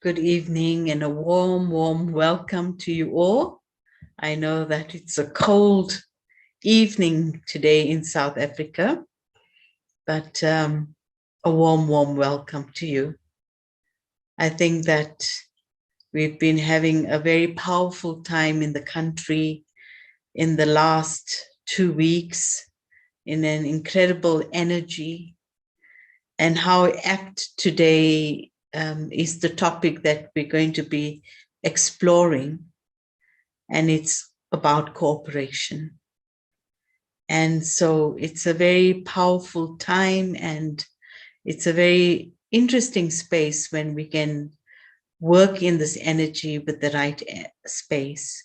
Good evening and a warm, warm welcome to you all. I know that it's a cold evening today in South Africa, but a warm, warm welcome to you. I think that we've been having a very powerful time in the country in the last 2 weeks in an incredible energy, and how apt today is the topic that we're going to be exploring, and it's about cooperation. And so it's a very powerful time, and it's a very interesting space when we can work in this energy with the right space.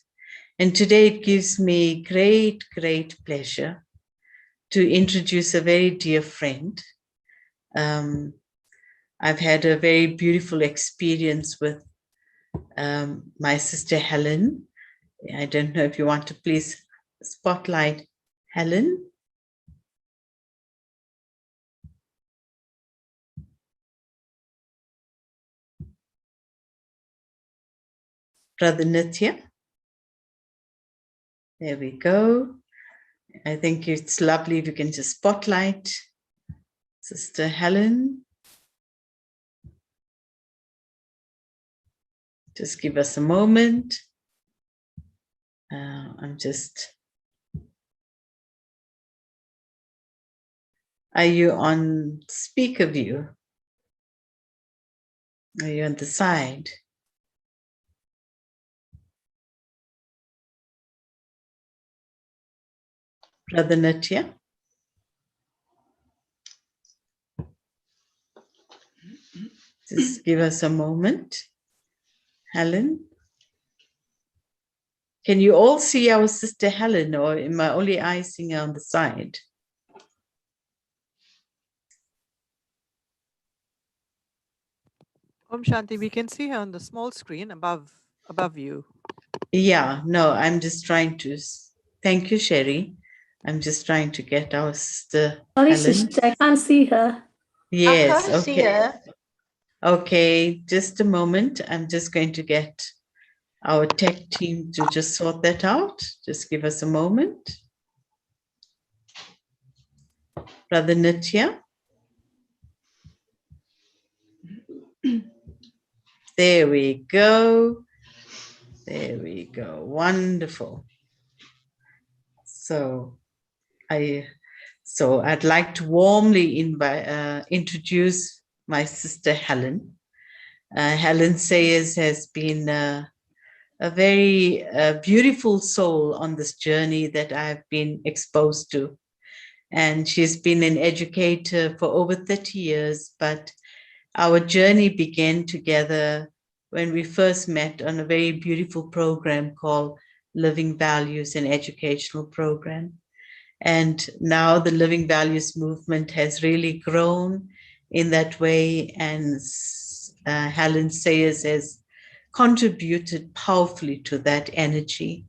And today it gives me great, great pleasure to introduce a very dear friend. I've had a very beautiful experience with my sister Helen. I don't know if you want to please spotlight Helen. Brother Nitya. There we go. I think it's lovely if you can just spotlight Sister Helen. Just give us a moment. Are you on speaker view? Are you on the side? Brother Nitya? Just give us a moment. Helen? Can you all see our sister Helen, or am I only seeing her on the side? Om Shanti, we can see her on the small screen above you. Yeah, no, I'm just trying to. Thank you, Sherry. I'm just trying to get our sister Sorry, Helen. sister, I can't see her. Yes, I can't see her. Okay, just a moment. I'm just going to get our tech team to just sort that out. Just give us a moment. Brother Nitya. There we go. There we go. Wonderful. So I'd like to warmly introduce my sister Helen. Helen Sayers has been a very beautiful soul on this journey that I've been exposed to. And she's been an educator for over 30 years, but our journey began together when we first met on a very beautiful program called Living Values and Educational Program. And now the Living Values movement has really grown in that way, and Helen Sayers has contributed powerfully to that energy.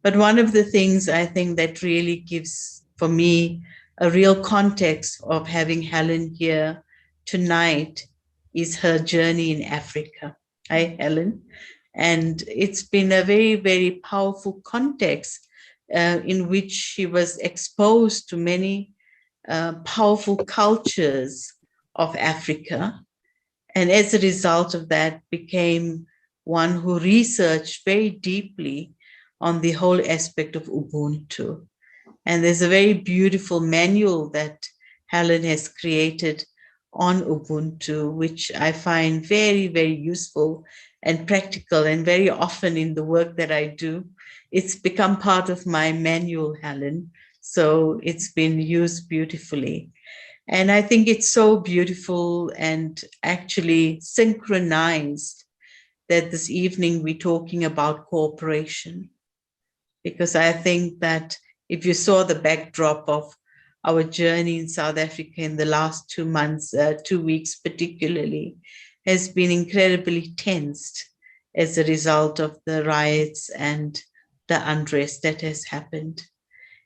But one of the things I think that really gives, for me, a real context of having Helen here tonight is her journey in Africa. Hi, Helen. And it's been a very, very powerful context in which she was exposed to many powerful cultures of Africa. And as a result of that, became one who researched very deeply on the whole aspect of Ubuntu. And there's a very beautiful manual that Helen has created on Ubuntu, which I find very, very useful and practical. And very often in the work that I do, it's become part of my manual, Helen. So it's been used beautifully. And I think it's so beautiful and actually synchronized that this evening we're talking about cooperation. Because I think that if you saw the backdrop of our journey in South Africa in the last 2 months, 2 weeks particularly, has been incredibly tensed as a result of the riots and the unrest that has happened.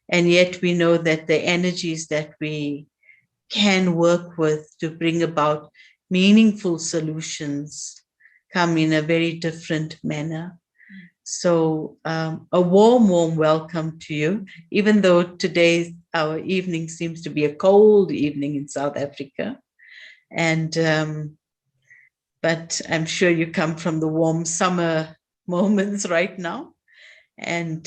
And yet we know that the energies that we can work with to bring about meaningful solutions come in a very different manner. So a warm, warm welcome to you, even though today our evening seems to be a cold evening in South Africa. And but I'm sure you come from the warm summer moments right now. And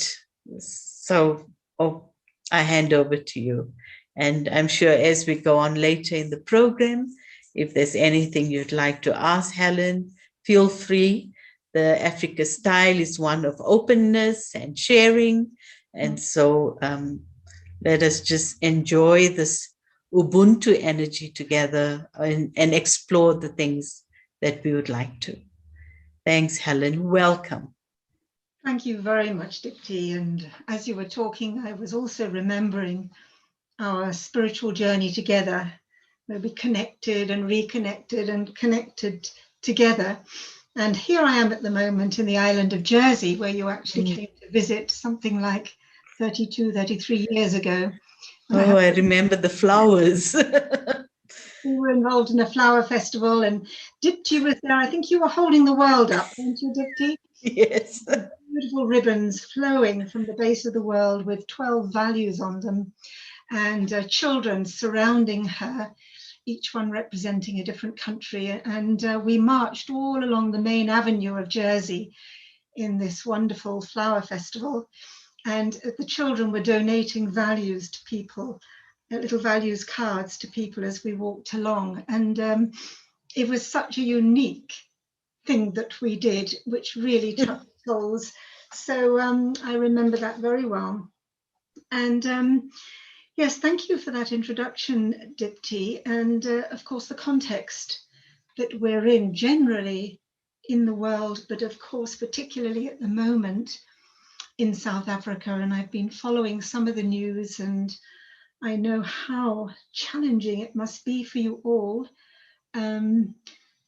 so, I hand over to you. And I'm sure as we go on later in the program, if there's anything you'd like to ask Helen, feel free. The Africa style is one of openness and sharing. And so let us just enjoy this Ubuntu energy together and explore the things that we would like to. Thanks, Helen. Welcome. Thank you very much, Dipti. And as you were talking, I was also remembering our spiritual journey together, where we connected and reconnected and connected together. And here I am at the moment in the island of Jersey, where you actually came to visit something like 32, 33 years ago. Oh, I remember the flowers. We were involved in a flower festival, and Dipti was there. I think you were holding the world up, weren't you, Dipti? Yes. Beautiful ribbons flowing from the base of the world with 12 values on them, and children surrounding her, each one representing a different country. And we marched all along the main avenue of Jersey in this wonderful flower festival. And the children were donating values to people, little values cards to people as we walked along. And it was such a unique thing that we did, which really touched souls. So I remember that very well. And yes, thank you for that introduction, Dipti. And of course, the context that we're in generally in the world, but of course, particularly at the moment in South Africa. And I've been following some of the news, and I know how challenging it must be for you all.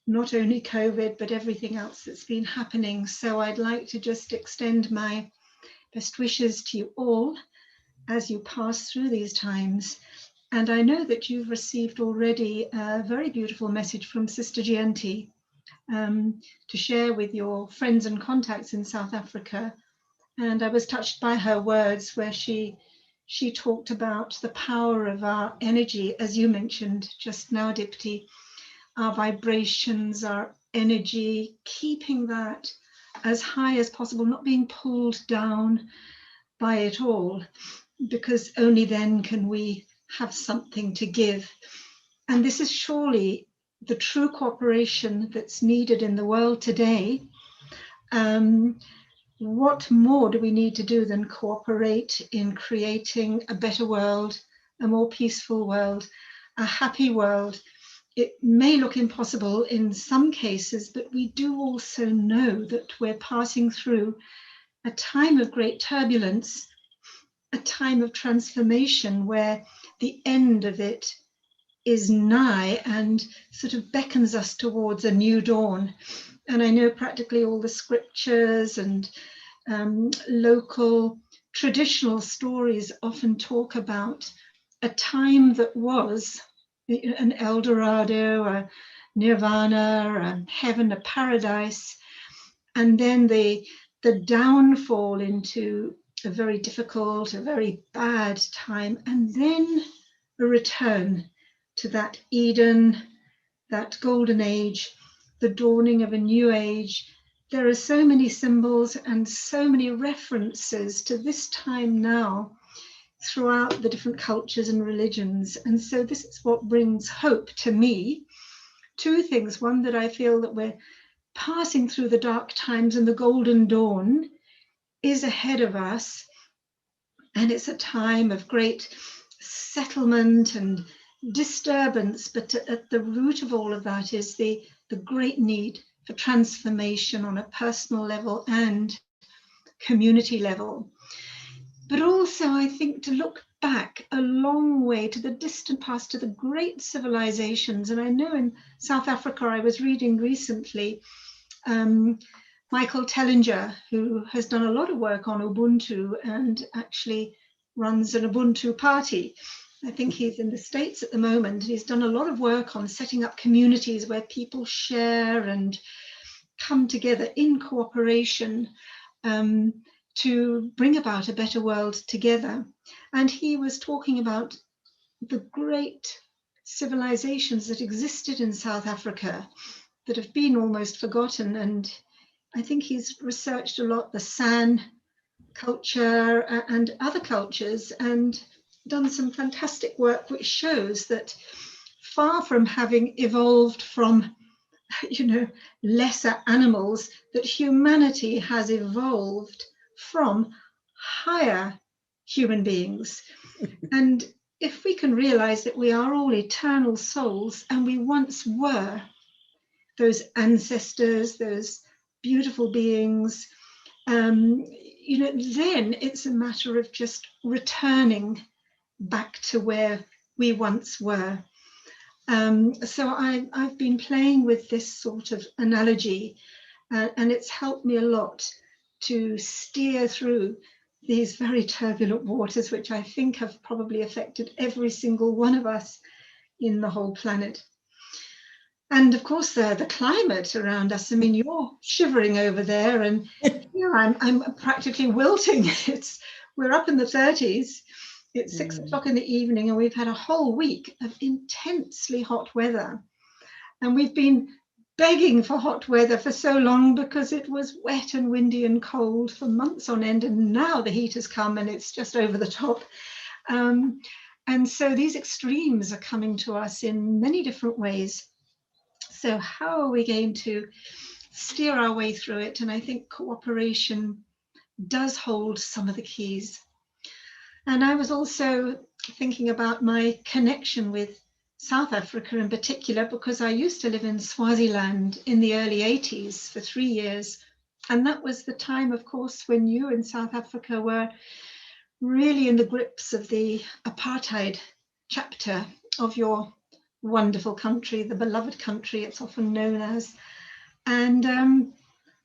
Not only COVID, but everything else that's been happening. So I'd like to just extend my best wishes to you all as you pass through these times. And I know that you've received already a very beautiful message from Sister Gianti to share with your friends and contacts in South Africa. And I was touched by her words where she talked about the power of our energy, as you mentioned just now, Dipti, our vibrations, our energy, keeping that as high as possible, not being pulled down by it all, because only then can we have something to give. And this is surely the true cooperation that's needed in the world today. What more do we need to do than cooperate in creating a better world, a more peaceful world, a happy world? It may look impossible in some cases, but we do also know that we're passing through a time of great turbulence, a time of transformation where the end of it is nigh and sort of beckons us towards a new dawn. And I know practically all the scriptures and local traditional stories often talk about a time that was an El Dorado, a nirvana, a heaven, a paradise, and then the downfall into a very difficult, a very bad time, and then a return to that Eden, that golden age, the dawning of a new age. There are so many symbols and so many references to this time now throughout the different cultures and religions. And so this is what brings hope to me. Two things. One, that I feel that we're passing through the dark times and the golden dawn is ahead of us. And it's a time of great settlement and disturbance. But at the root of all of that is the great need for transformation on a personal level and community level. But also, I think, to look back a long way to the distant past, to the great civilizations. And I know in South Africa, I was reading recently, Michael Tellinger, who has done a lot of work on Ubuntu and actually runs an Ubuntu party. I think he's in the States at the moment. He's done a lot of work on setting up communities where people share and come together in cooperation to bring about a better world together. And he was talking about the great civilizations that existed in South Africa that have been almost forgotten. And I think he's researched a lot the San culture and other cultures and done some fantastic work which shows that far from having evolved from, lesser animals, that humanity has evolved from higher human beings. And if we can realize that we are all eternal souls and we once were those ancestors, those beautiful beings, then it's a matter of just returning back to where we once were. So I've been playing with this sort of analogy, and it's helped me a lot to steer through these very turbulent waters, which I think have probably affected every single one of us in the whole planet. And of course, the climate around us. I mean, you're shivering over there, and here I'm practically wilting. We're up in the 30s. It's 6 o'clock in the evening, and we've had a whole week of intensely hot weather. And we've been begging for hot weather for so long because it was wet and windy and cold for months on end. And now the heat has come and it's just over the top. And so these extremes are coming to us in many different ways. So how are we going to steer our way through it? And I think cooperation does hold some of the keys. And I was also thinking about my connection with South Africa in particular, because I used to live in Swaziland in the early 80s for 3 years. And that was the time, of course, when you in South Africa were really in the grips of the apartheid chapter of your wonderful country, the beloved country it's often known as. And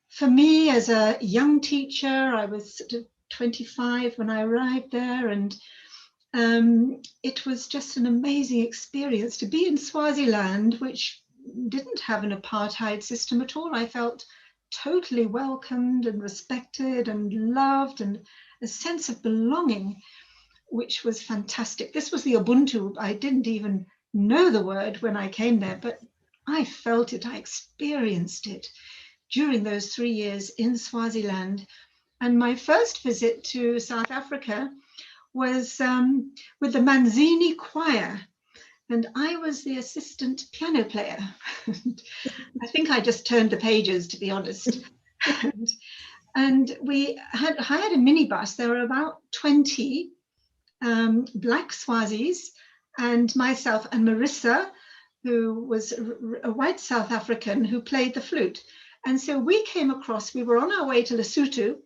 for me, as a young teacher, I was sort of 25 when I arrived there, and it was just an amazing experience to be in Swaziland, which didn't have an apartheid system at all. I felt totally welcomed and respected and loved, and a sense of belonging, which was fantastic. This was the Ubuntu. I didn't even know the word when I came there, but I felt it, I experienced it during those 3 years in Swaziland. And my first visit to South Africa was with the Manzini Choir, and I was the assistant piano player. I think I just turned the pages, to be honest. And we had hired a minibus. There were about 20 black Swazis and myself and Marissa, who was a white South African who played the flute. And so we came across, we were on our way to Lesotho,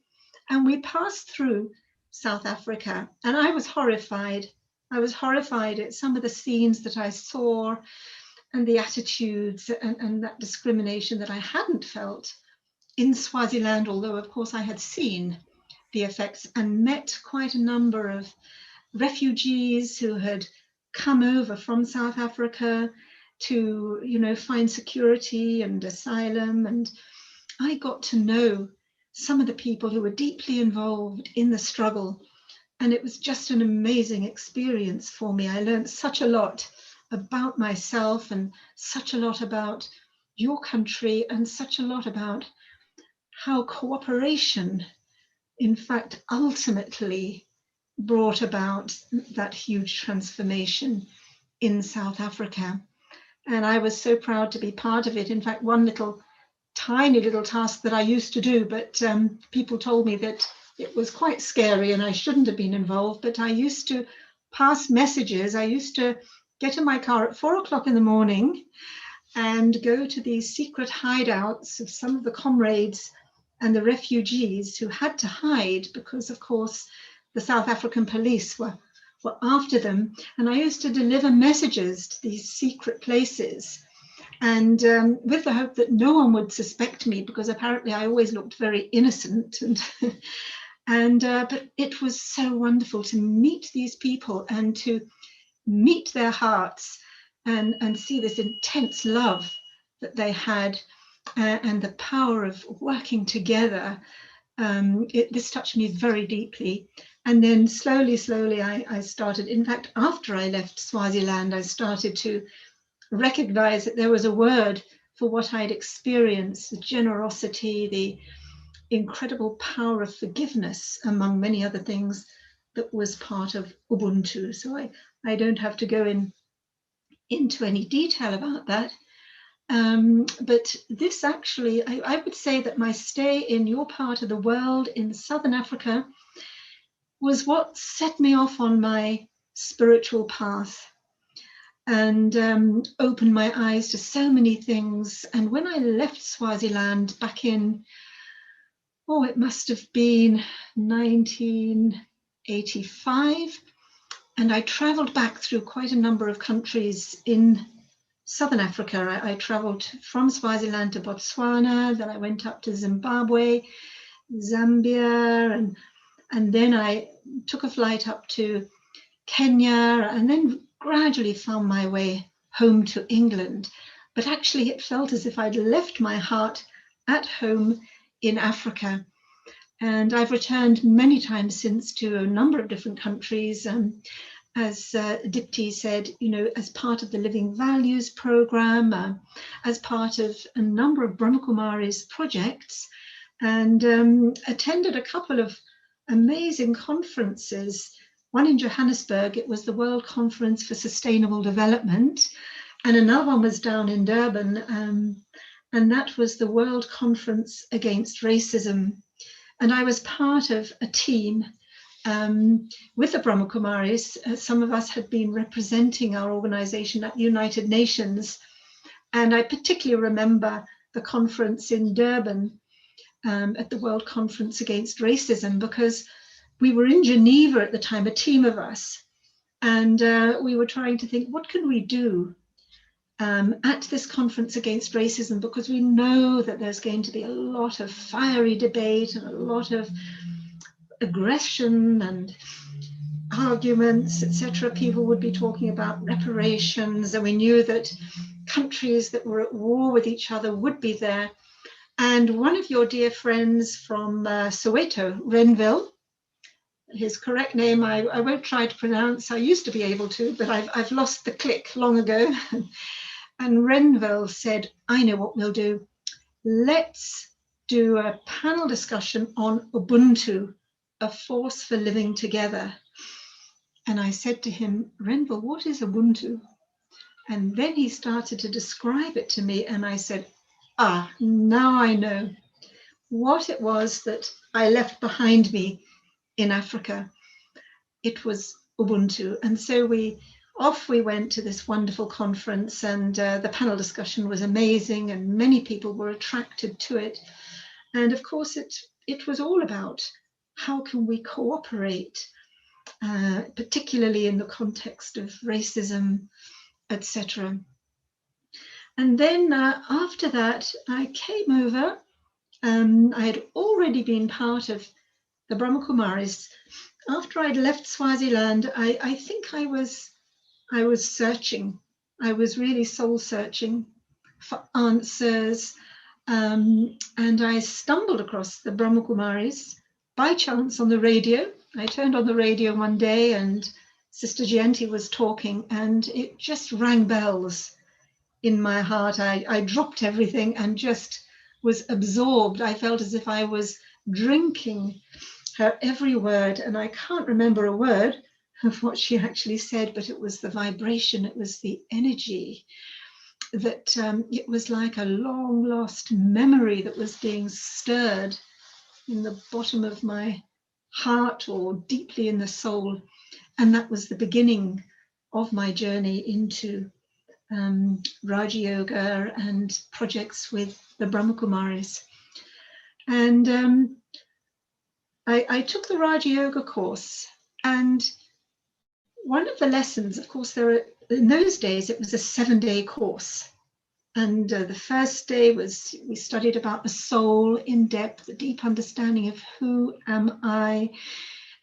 and we passed through South Africa. And I was horrified. I was horrified at some of the scenes that I saw and the attitudes and that discrimination that I hadn't felt in Swaziland, although of course I had seen the effects and met quite a number of refugees who had come over from South Africa to, find security and asylum. And I got to know some of the people who were deeply involved in the struggle. And it was just an amazing experience for me. I learned such a lot about myself and such a lot about your country and such a lot about how cooperation, in fact, ultimately brought about that huge transformation in South Africa. And I was so proud to be part of it. In fact, one tiny little task that I used to do, but people told me that it was quite scary and I shouldn't have been involved, but I used to pass messages. I used to get in my car at 4 o'clock in the morning and go to these secret hideouts of some of the comrades and the refugees who had to hide because, of course, the South African police were after them. And I used to deliver messages to these secret places, and with the hope that no one would suspect me, because apparently I always looked very innocent. But it was so wonderful to meet these people and to meet their hearts and see this intense love that they had and the power of working together. This touched me very deeply. And then slowly, I started, in fact, after I left Swaziland, I started to recognize that there was a word for what I'd experienced, the generosity, the incredible power of forgiveness, among many other things, that was part of Ubuntu. So I don't have to go into any detail about that. But this actually, I would say that my stay in your part of the world, in Southern Africa, was what set me off on my spiritual path and opened my eyes to so many things. And when I left Swaziland back in, it must have been 1985, and I traveled back through quite a number of countries in Southern Africa. I traveled from Swaziland to Botswana, then I went up to Zimbabwe, Zambia, and then I took a flight up to Kenya, and then gradually found my way home to England. But actually it felt as if I'd left my heart at home in Africa. And I've returned many times since to a number of different countries. As Dipti said, as part of the Living Values program, as part of a number of Brahma Kumari's projects, and attended a couple of amazing conferences. One in Johannesburg, it was the World Conference for Sustainable Development, and another one was down in Durban, and that was the World Conference Against Racism. And I was part of a team with the Brahma Kumaris. Some of us had been representing our organization at the United Nations. And I particularly remember the conference in Durban at the World Conference Against Racism, because we were in Geneva at the time, a team of us, and we were trying to think, what can we do at this conference against racism, because we know that there's going to be a lot of fiery debate and a lot of aggression and arguments, etc. People would be talking about reparations, and we knew that countries that were at war with each other would be there. And one of your dear friends from Soweto, Renville, his correct name I won't try to pronounce, I used to be able to, but I've lost the click long ago. And Renville said, I know what we'll do. Let's do a panel discussion on Ubuntu, a force for living together. And I said to him, Renville, what is Ubuntu? And then he started to describe it to me, and I said, now I know what it was that I left behind me in Africa. It was Ubuntu. And so we went to this wonderful conference, and the panel discussion was amazing, and many people were attracted to it. And of course, it was all about how can we cooperate, particularly in the context of racism, etc. And then after that, I came over. I had already been part of the Brahma Kumaris. After I'd left Swaziland, I think I was searching. I was really soul searching for answers. And I stumbled across the Brahma Kumaris by chance on the radio. I turned on the radio one day and Sister Jayanti was talking, and it just rang bells in my heart. I dropped everything and just was absorbed. I felt as if I was drinking her every word, and I can't remember a word of what she actually said, but it was the vibration, it was the energy, that it was like a long lost memory that was being stirred in the bottom of my heart or deeply in the soul. And that was the beginning of my journey into Raja Yoga and projects with the Brahma Kumaris. And I took the Raja Yoga course, and one of the lessons, of course, in those days, it was a 7-day course. And the first day was, we studied about the soul in depth, the deep understanding of who am I.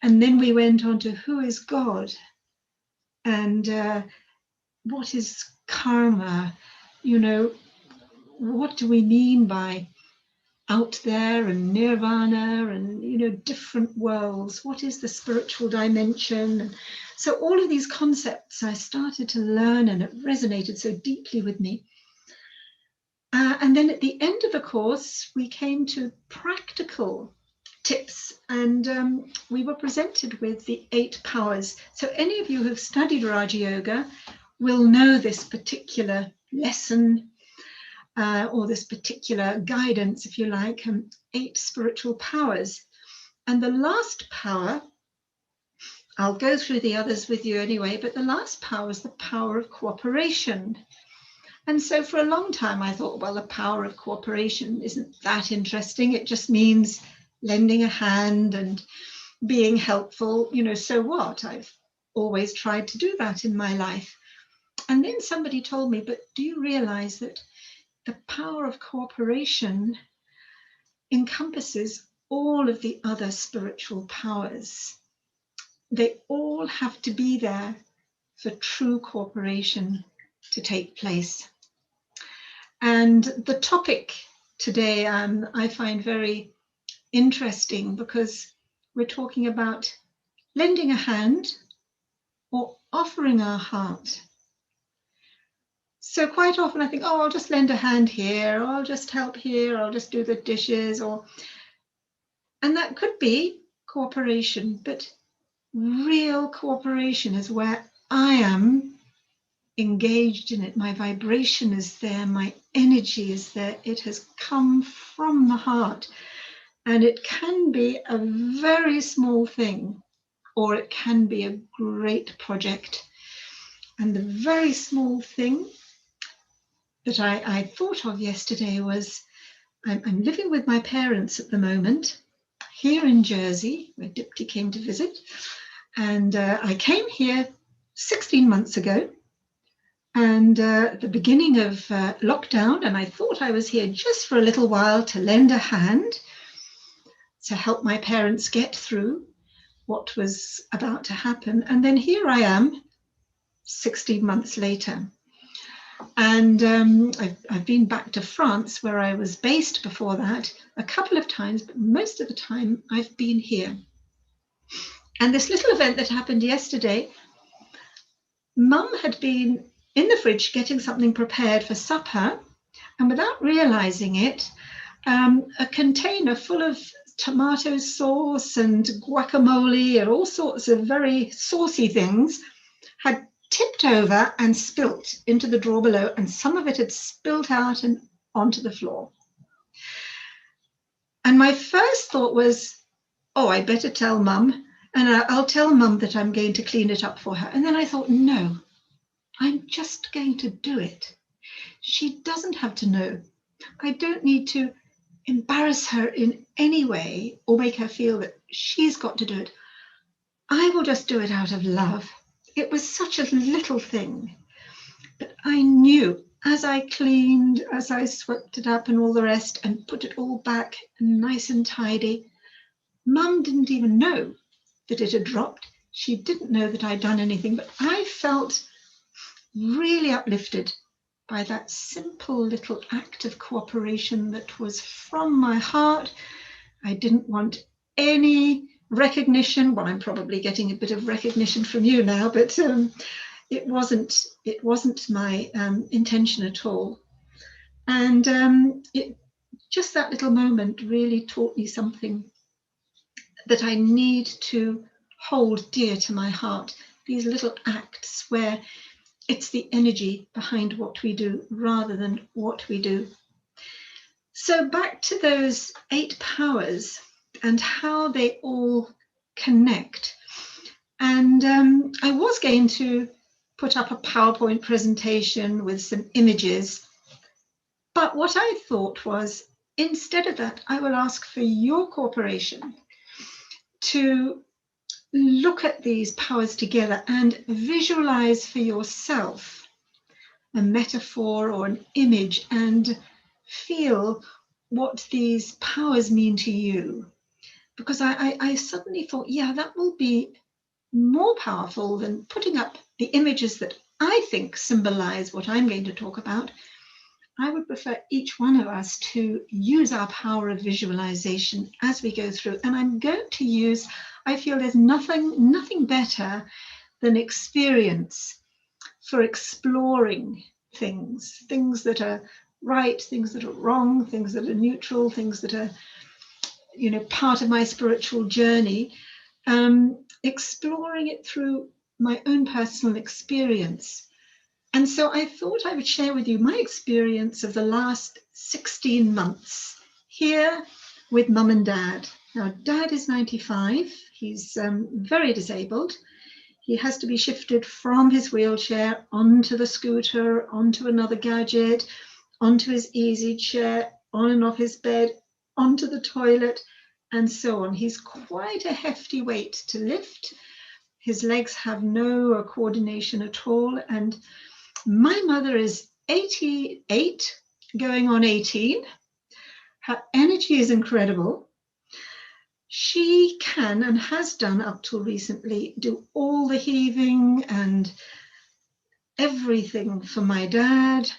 And then we went on to who is God, and what is karma, what do we mean by out there and nirvana and, you know, different worlds? What is the spiritual dimension? And so all of these concepts I started to learn, and it resonated so deeply with me. And then at the end of the course, we came to practical tips, and we were presented with the 8 powers. So any of you who have studied Raja Yoga will know this particular lesson or this particular guidance, if you like, 8 spiritual powers. And the last power, I'll go through the others with you anyway, but the last power is the power of cooperation. And so for a long time, I thought, well, the power of cooperation isn't that interesting. It just means lending a hand and being helpful. You know, so what? I've always tried to do that in my life. And then somebody told me, but do you realize that the power of cooperation encompasses all of the other spiritual powers? They all have to be there for true cooperation to take place. And the topic today I find very interesting, because we're talking about lending a hand or offering our heart. So quite often I think, oh, I'll just lend a hand here, or I'll just help here, or I'll just do the dishes, and that could be cooperation, but real cooperation is where I am engaged in it. My vibration is there, my energy is there. It has come from the heart, and it can be a very small thing, or it can be a great project. And the very small thing that I thought of yesterday was, I'm living with my parents at the moment here in Jersey, where Dipti came to visit, and I came here 16 months ago, and at the beginning of lockdown, and I thought I was here just for a little while to lend a hand to help my parents get through what was about to happen. And then here I am 16 months later. And I've been back to France, where I was based before that, a couple of times, but most of the time I've been here. And this little event that happened yesterday, Mum had been in the fridge getting something prepared for supper, and without realizing it, a container full of tomato sauce and guacamole and all sorts of very saucy things had tipped over and spilt into the drawer below, and some of it had spilt out and onto the floor. And my first thought was, oh, I better tell Mum, and I'll tell Mum that I'm going to clean it up for her. And then I thought, no, I'm just going to do it. She doesn't have to know. I don't need to embarrass her in any way or make her feel that she's got to do it. I will just do it out of love. It was such a little thing, but I knew as I cleaned, as I swept it up and all the rest and put it all back nice and tidy, Mum didn't even know that it had dropped. She didn't know that I'd done anything, but I felt really uplifted by that simple little act of cooperation that was from my heart. I didn't want any recognition. Well, I'm probably getting a bit of recognition from you now, but it wasn't my intention at all. And just that little moment really taught me something that I need to hold dear to my heart. These little acts where it's the energy behind what we do rather than what we do. So back to those 8 powers and how they all connect. And I was going to put up a PowerPoint presentation with some images, but what I thought was, instead of that, I will ask for your cooperation to look at these powers together and visualize for yourself a metaphor or an image and feel what these powers mean to you. Because I suddenly thought, yeah, that will be more powerful than putting up the images that I think symbolize what I'm going to talk about. I would prefer each one of us to use our power of visualization as we go through. And I'm going to use, I feel there's nothing better than experience for exploring things that are right, things that are wrong, things that are neutral, things that are, you know, part of my spiritual journey, exploring it through my own personal experience. And so I thought I would share with you my experience of the last 16 months here with Mum and Dad. Now, Dad is 95. He's very disabled. He has to be shifted from his wheelchair onto the scooter, onto another gadget, onto his easy chair, on and off his bed, onto the toilet, and so on. He's quite a hefty weight to lift. His legs have no coordination at all. And my mother is 88, going on 18. Her energy is incredible. She can, and has done up till recently, do all the heaving and everything for my dad.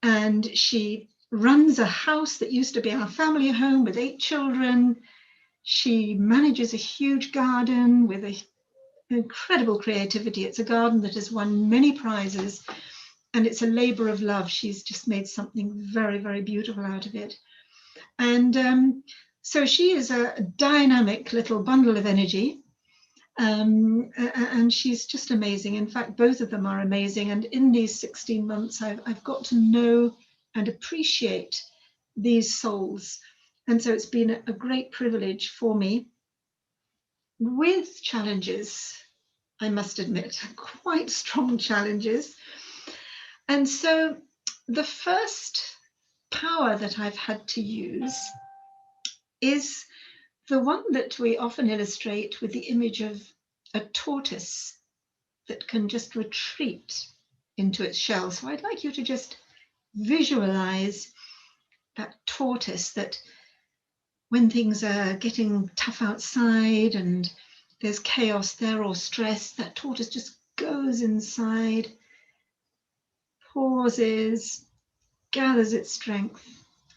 And she runs a house that used to be our family home with 8 children. She manages a huge garden with an incredible creativity. It's a garden that has won many prizes, and it's a labor of love. She's just made something very, very beautiful out of it. And so she is a dynamic little bundle of energy, and she's just amazing. In fact, both of them are amazing. And in these 16 months, I've got to know and appreciate these souls. And so it's been a great privilege for me, with challenges, I must admit, quite strong challenges. And so the first power that I've had to use is the one that we often illustrate with the image of a tortoise that can just retreat into its shell. So I'd like you to just visualize that tortoise that, when things are getting tough outside and there's chaos there or stress, that tortoise just goes inside, pauses, gathers its strength,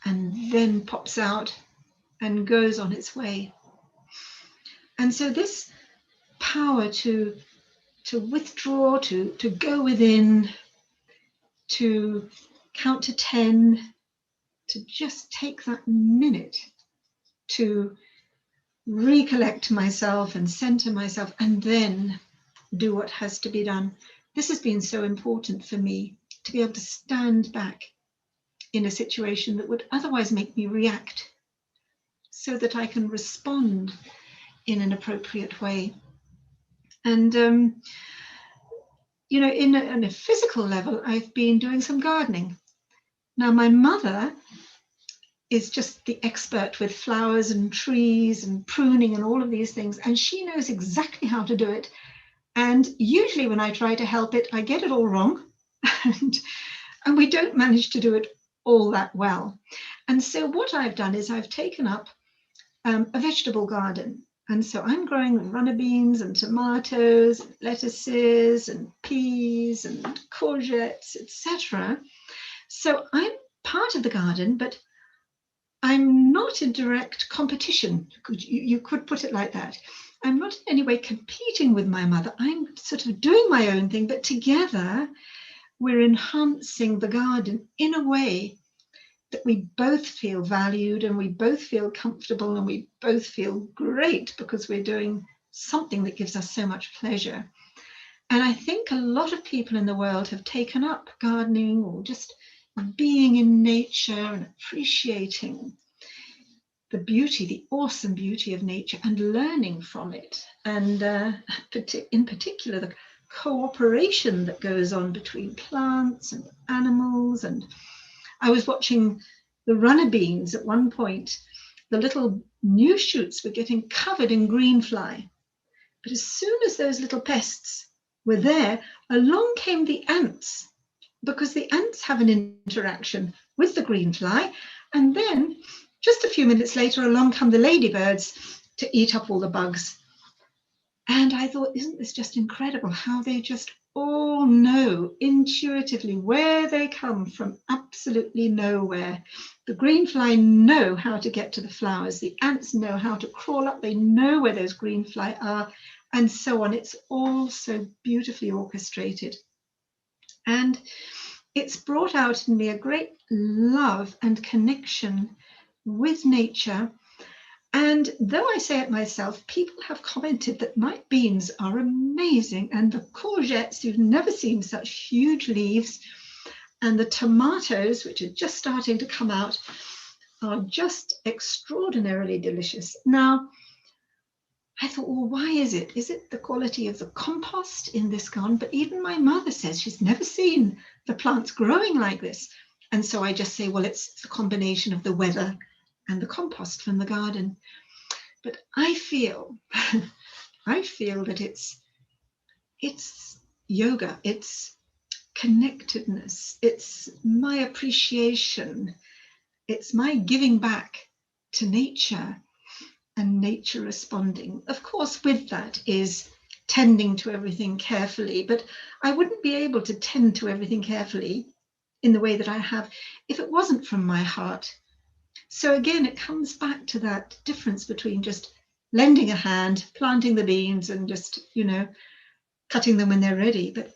and then pops out and goes on its way. And so this power to withdraw, to go within, to count to 10, to just take that minute to recollect myself and center myself, and then do what has to be done. This has been so important for me, to be able to stand back in a situation that would otherwise make me react, so that I can respond in an appropriate way. And you know, on a physical level, I've been doing some gardening. Now, my mother is just the expert with flowers and trees and pruning and all of these things, and she knows exactly how to do it. And usually when I try to help it, I get it all wrong, and we don't manage to do it all that well. And so what I've done is I've taken up a vegetable garden. And so I'm growing runner beans and tomatoes, and lettuces and peas and courgettes, etc. So I'm part of the garden, but I'm not in direct competition. You could put it like that. I'm not in any way competing with my mother. I'm sort of doing my own thing, but together we're enhancing the garden in a way that we both feel valued, and we both feel comfortable, and we both feel great because we're doing something that gives us so much pleasure. And I think a lot of people in the world have taken up gardening, or just being in nature and appreciating the beauty, the awesome beauty of nature, and learning from it. And in particular, the cooperation that goes on between plants and animals. And I was watching the runner beans at one point. The little new shoots were getting covered in green fly. But as soon as those little pests were there, along came the ants, because the ants have an interaction with the green fly. And then just a few minutes later, along come the ladybirds to eat up all the bugs. And I thought, isn't this just incredible how they just all know intuitively where they come from, absolutely nowhere. The green fly know how to get to the flowers. The ants know how to crawl up. They know where those green fly are, and so on. It's all so beautifully orchestrated. And it's brought out in me a great love and connection with nature. And though I say it myself, people have commented that my beans are amazing, and the courgettes, you've never seen such huge leaves, and the tomatoes, which are just starting to come out, are just extraordinarily delicious. Now, I thought, well, why is it? Is it the quality of the compost in this garden? But even my mother says she's never seen the plants growing like this. And so I just say, well, it's a combination of the weather and the compost from the garden. But I feel that it's yoga, it's connectedness, it's my appreciation, it's my giving back to nature and nature responding. Of course, with that is tending to everything carefully, but I wouldn't be able to tend to everything carefully in the way that I have if it wasn't from my heart. So again, it comes back to that difference between just lending a hand, planting the beans and just, cutting them when they're ready. But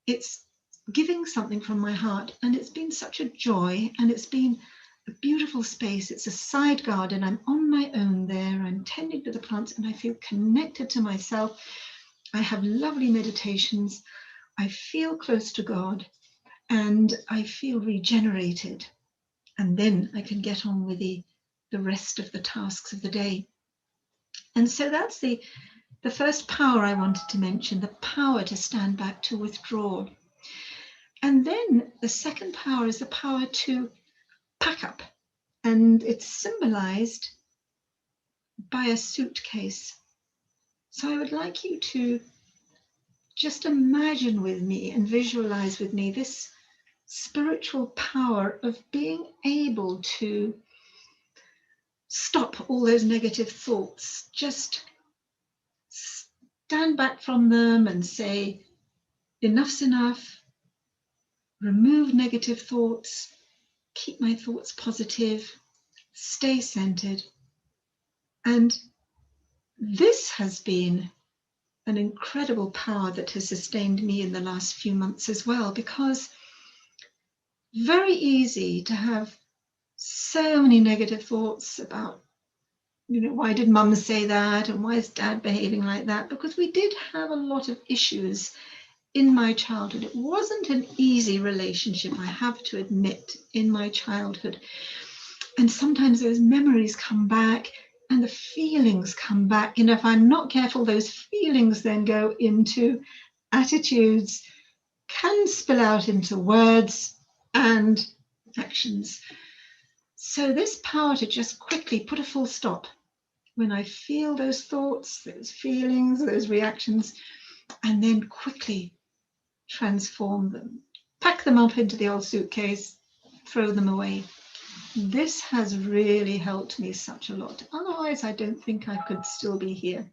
it's giving something from my heart. And it's been such a joy, and it's been a beautiful space. It's a side garden. I'm on my own there. I'm tending to the plants, and I feel connected to myself. I have lovely meditations. I feel close to God, and I feel regenerated. And then I can get on with the rest of the tasks of the day. And so that's the first power I wanted to mention, the power to stand back, to withdraw. And then the second power is the power to pack up. And it's symbolized by a suitcase. So I would like you to just imagine with me and visualize with me this spiritual power of being able to stop all those negative thoughts, just stand back from them and say, enough's enough, remove negative thoughts, keep my thoughts positive, stay centered. And this has been an incredible power that has sustained me in the last few months as well, because very easy to have so many negative thoughts about, why did mum say that? And why is dad behaving like that? Because we did have a lot of issues in my childhood. It wasn't an easy relationship, I have to admit, in my childhood. And sometimes those memories come back and the feelings come back. If I'm not careful, those feelings then go into attitudes, can spill out into words and actions. So this power to just quickly put a full stop when I feel those thoughts, those feelings, those reactions, and then quickly transform them, pack them up into the old suitcase, throw them away. This has really helped me such a lot. Otherwise, I don't think I could still be here.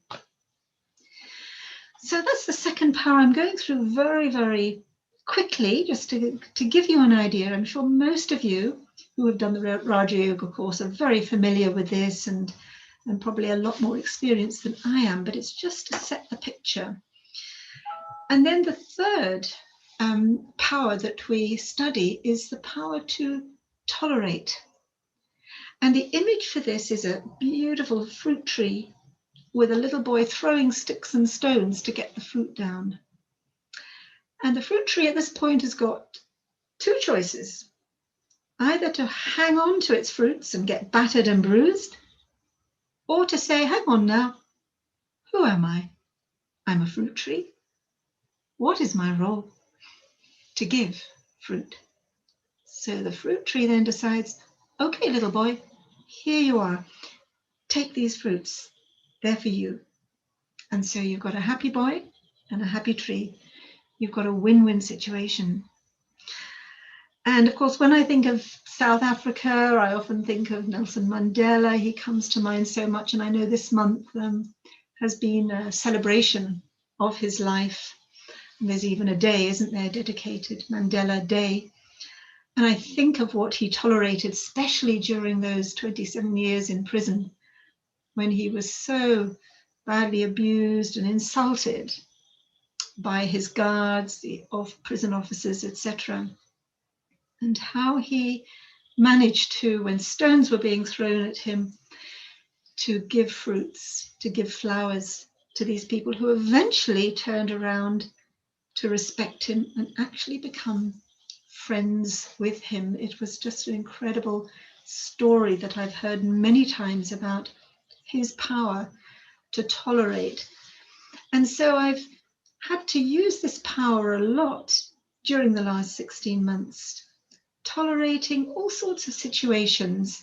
So that's the second power. I'm going through very, very quickly, just to give you an idea. I'm sure most of you who have done the Raja Yoga course are very familiar with this and probably a lot more experienced than I am, but it's just to set the picture. And then the third power that we study is the power to tolerate. And the image for this is a beautiful fruit tree with a little boy throwing sticks and stones to get the fruit down. And the fruit tree at this point has got two choices: either to hang on to its fruits and get battered and bruised, or to say, hang on now, who am I? I'm a fruit tree. What is my role? To give fruit. So the fruit tree then decides, okay, little boy, here you are. Take these fruits. They're for you. And so you've got a happy boy and a happy tree. You've got a win-win situation. And of course, when I think of South Africa, I often think of Nelson Mandela. He comes to mind so much. And I know this month has been a celebration of his life. And there's even a day, isn't there, dedicated, Mandela Day. And I think of what he tolerated, especially during those 27 years in prison, when he was so badly abused and insulted by his guards, the prison officers, etc. And how he managed to, when stones were being thrown at him, to give fruits, to give flowers to these people who eventually turned around to respect him and actually become friends with him. It was just an incredible story that I've heard many times about his power to tolerate. And so I've had to use this power a lot during the last 16 months, tolerating all sorts of situations,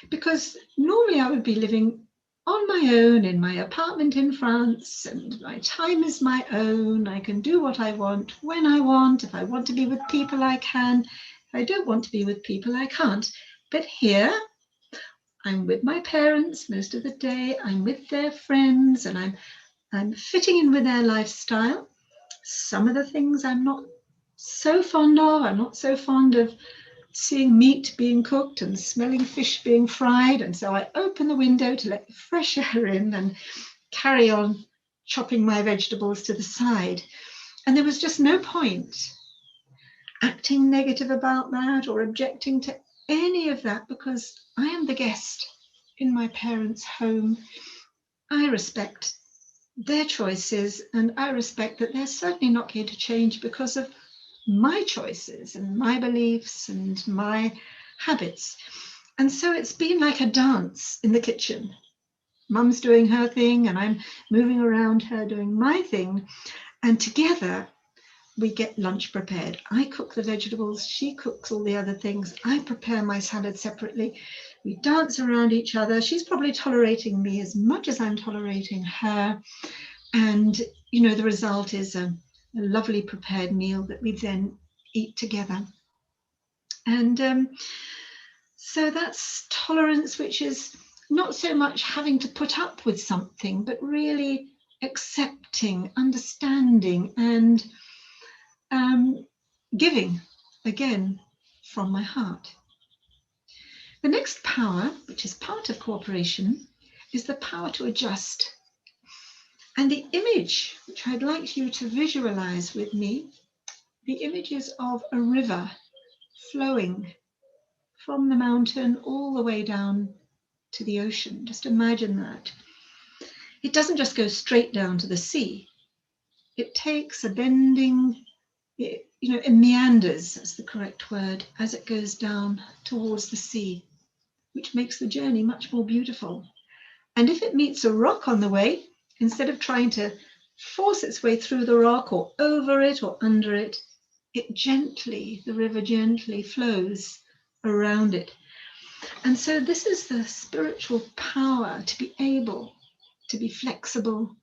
because normally I would be living on my own in my apartment in France, and my time is my own. I can do what I want when I want. If I want to be with people, I can. If I don't want to be with people, I can't. But here, I'm with my parents most of the day. I'm with their friends, and I'm fitting in with their lifestyle. Some of the things I'm not so fond of. I'm not so fond of seeing meat being cooked and smelling fish being fried. And so I open the window to let the fresh air in and carry on chopping my vegetables to the side. And there was just no point acting negative about that or objecting to any of that, because I am the guest in my parents' home. I respect their choices, and I respect that they're certainly not going to change because of my choices and my beliefs and my habits. And so it's been like a dance in the kitchen. Mum's doing her thing and I'm moving around her doing my thing, and together we get lunch prepared. I cook the vegetables, she cooks all the other things. I prepare my salad separately. We dance around each other. She's probably tolerating me as much as I'm tolerating her. And, you know, the result is a lovely prepared meal that we then eat together. And so that's tolerance, which is not so much having to put up with something, but really accepting, understanding, and giving, again, from my heart. The next power, which is part of cooperation, is the power to adjust. And the image, which I'd like you to visualize with me, the image is of a river flowing from the mountain all the way down to the ocean. Just imagine that. It doesn't just go straight down to the sea. It takes a bending, it meanders, that's the correct word, as it goes down towards the sea, which makes the journey much more beautiful. And if it meets a rock on the way, instead of trying to force its way through the rock or over it or under it, the river gently flows around it. And so this is the spiritual power to be able to be flexible,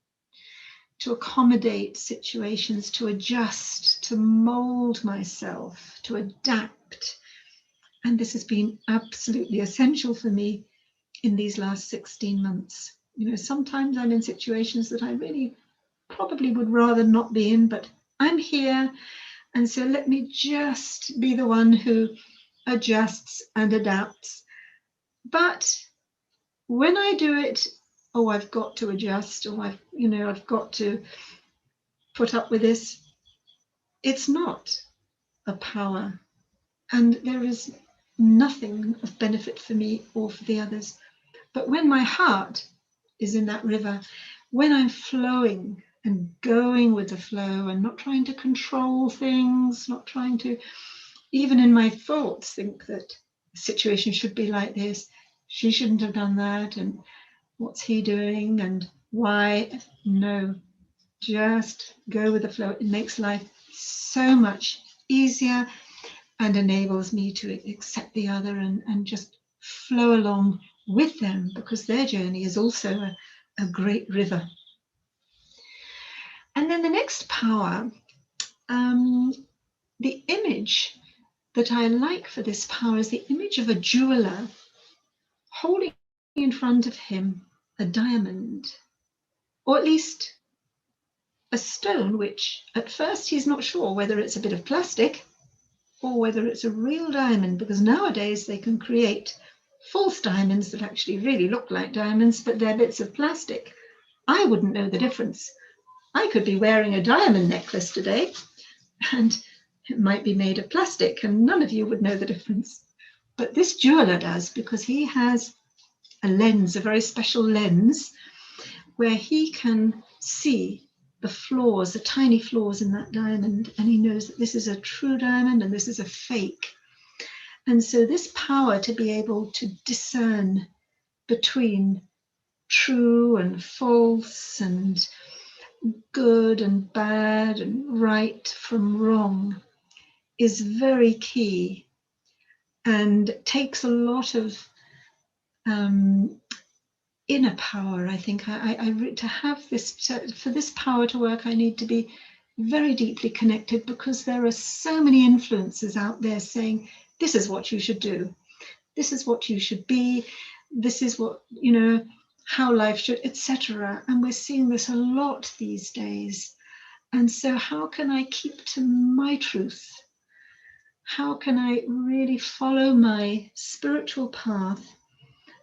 to accommodate situations, to adjust, to mold myself, to adapt. And this has been absolutely essential for me in these last 16 months. You know, sometimes I'm in situations that I really probably would rather not be in, but I'm here. And so let me just be the one who adjusts and adapts. But when I do it, oh, I've got to adjust, or I've got to put up with this. It's not a power, and there is nothing of benefit for me or for the others. But when my heart is in that river, when I'm flowing and going with the flow and not trying to control things, not trying to, even in my thoughts, think that the situation should be like this, she shouldn't have done that, and what's he doing and why? No, just go with the flow. It makes life so much easier and enables me to accept the other and just flow along with them, because their journey is also a great river. And then the next power, the image that I like for this power is the image of a jeweler holding in front of him a diamond. or at least a stone which at first he's not sure whether it's a bit of plastic or whether it's a real diamond, because nowadays they can create false diamonds that actually really look like diamonds, but they're bits of plastic. I wouldn't know the difference. I could be wearing a diamond necklace today and it might be made of plastic and none of you would know the difference. But this jeweler does, because he has a lens, a very special lens, where he can see the flaws, the tiny flaws in that diamond, and he knows that this is a true diamond and this is a fake. And so this power to be able to discern between true and false and good and bad and right from wrong is very key, and takes a lot of inner power. I think to have this, for this power to work, I need to be very deeply connected, because there are so many influences out there saying, this is what you should do, this is what you should be, this is what, you know, how life should, etc. And we're seeing this a lot these days. And so how can I keep to my truth? How can I really follow my spiritual path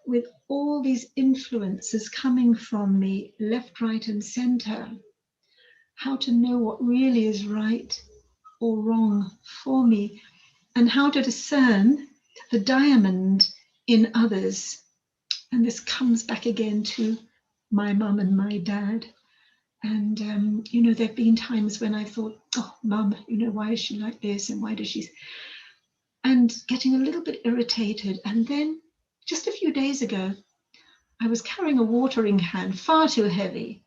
with all these influences coming from me, left, right, and center? How to know what really is right or wrong for me, and how to discern the diamond in others. And this comes back again to my mum and my dad. And, you know, there've been times when I thought, oh, mum, you know, why is she like this? And why does she? And getting a little bit irritated. And then just a few days ago, I was carrying a watering can far too heavy,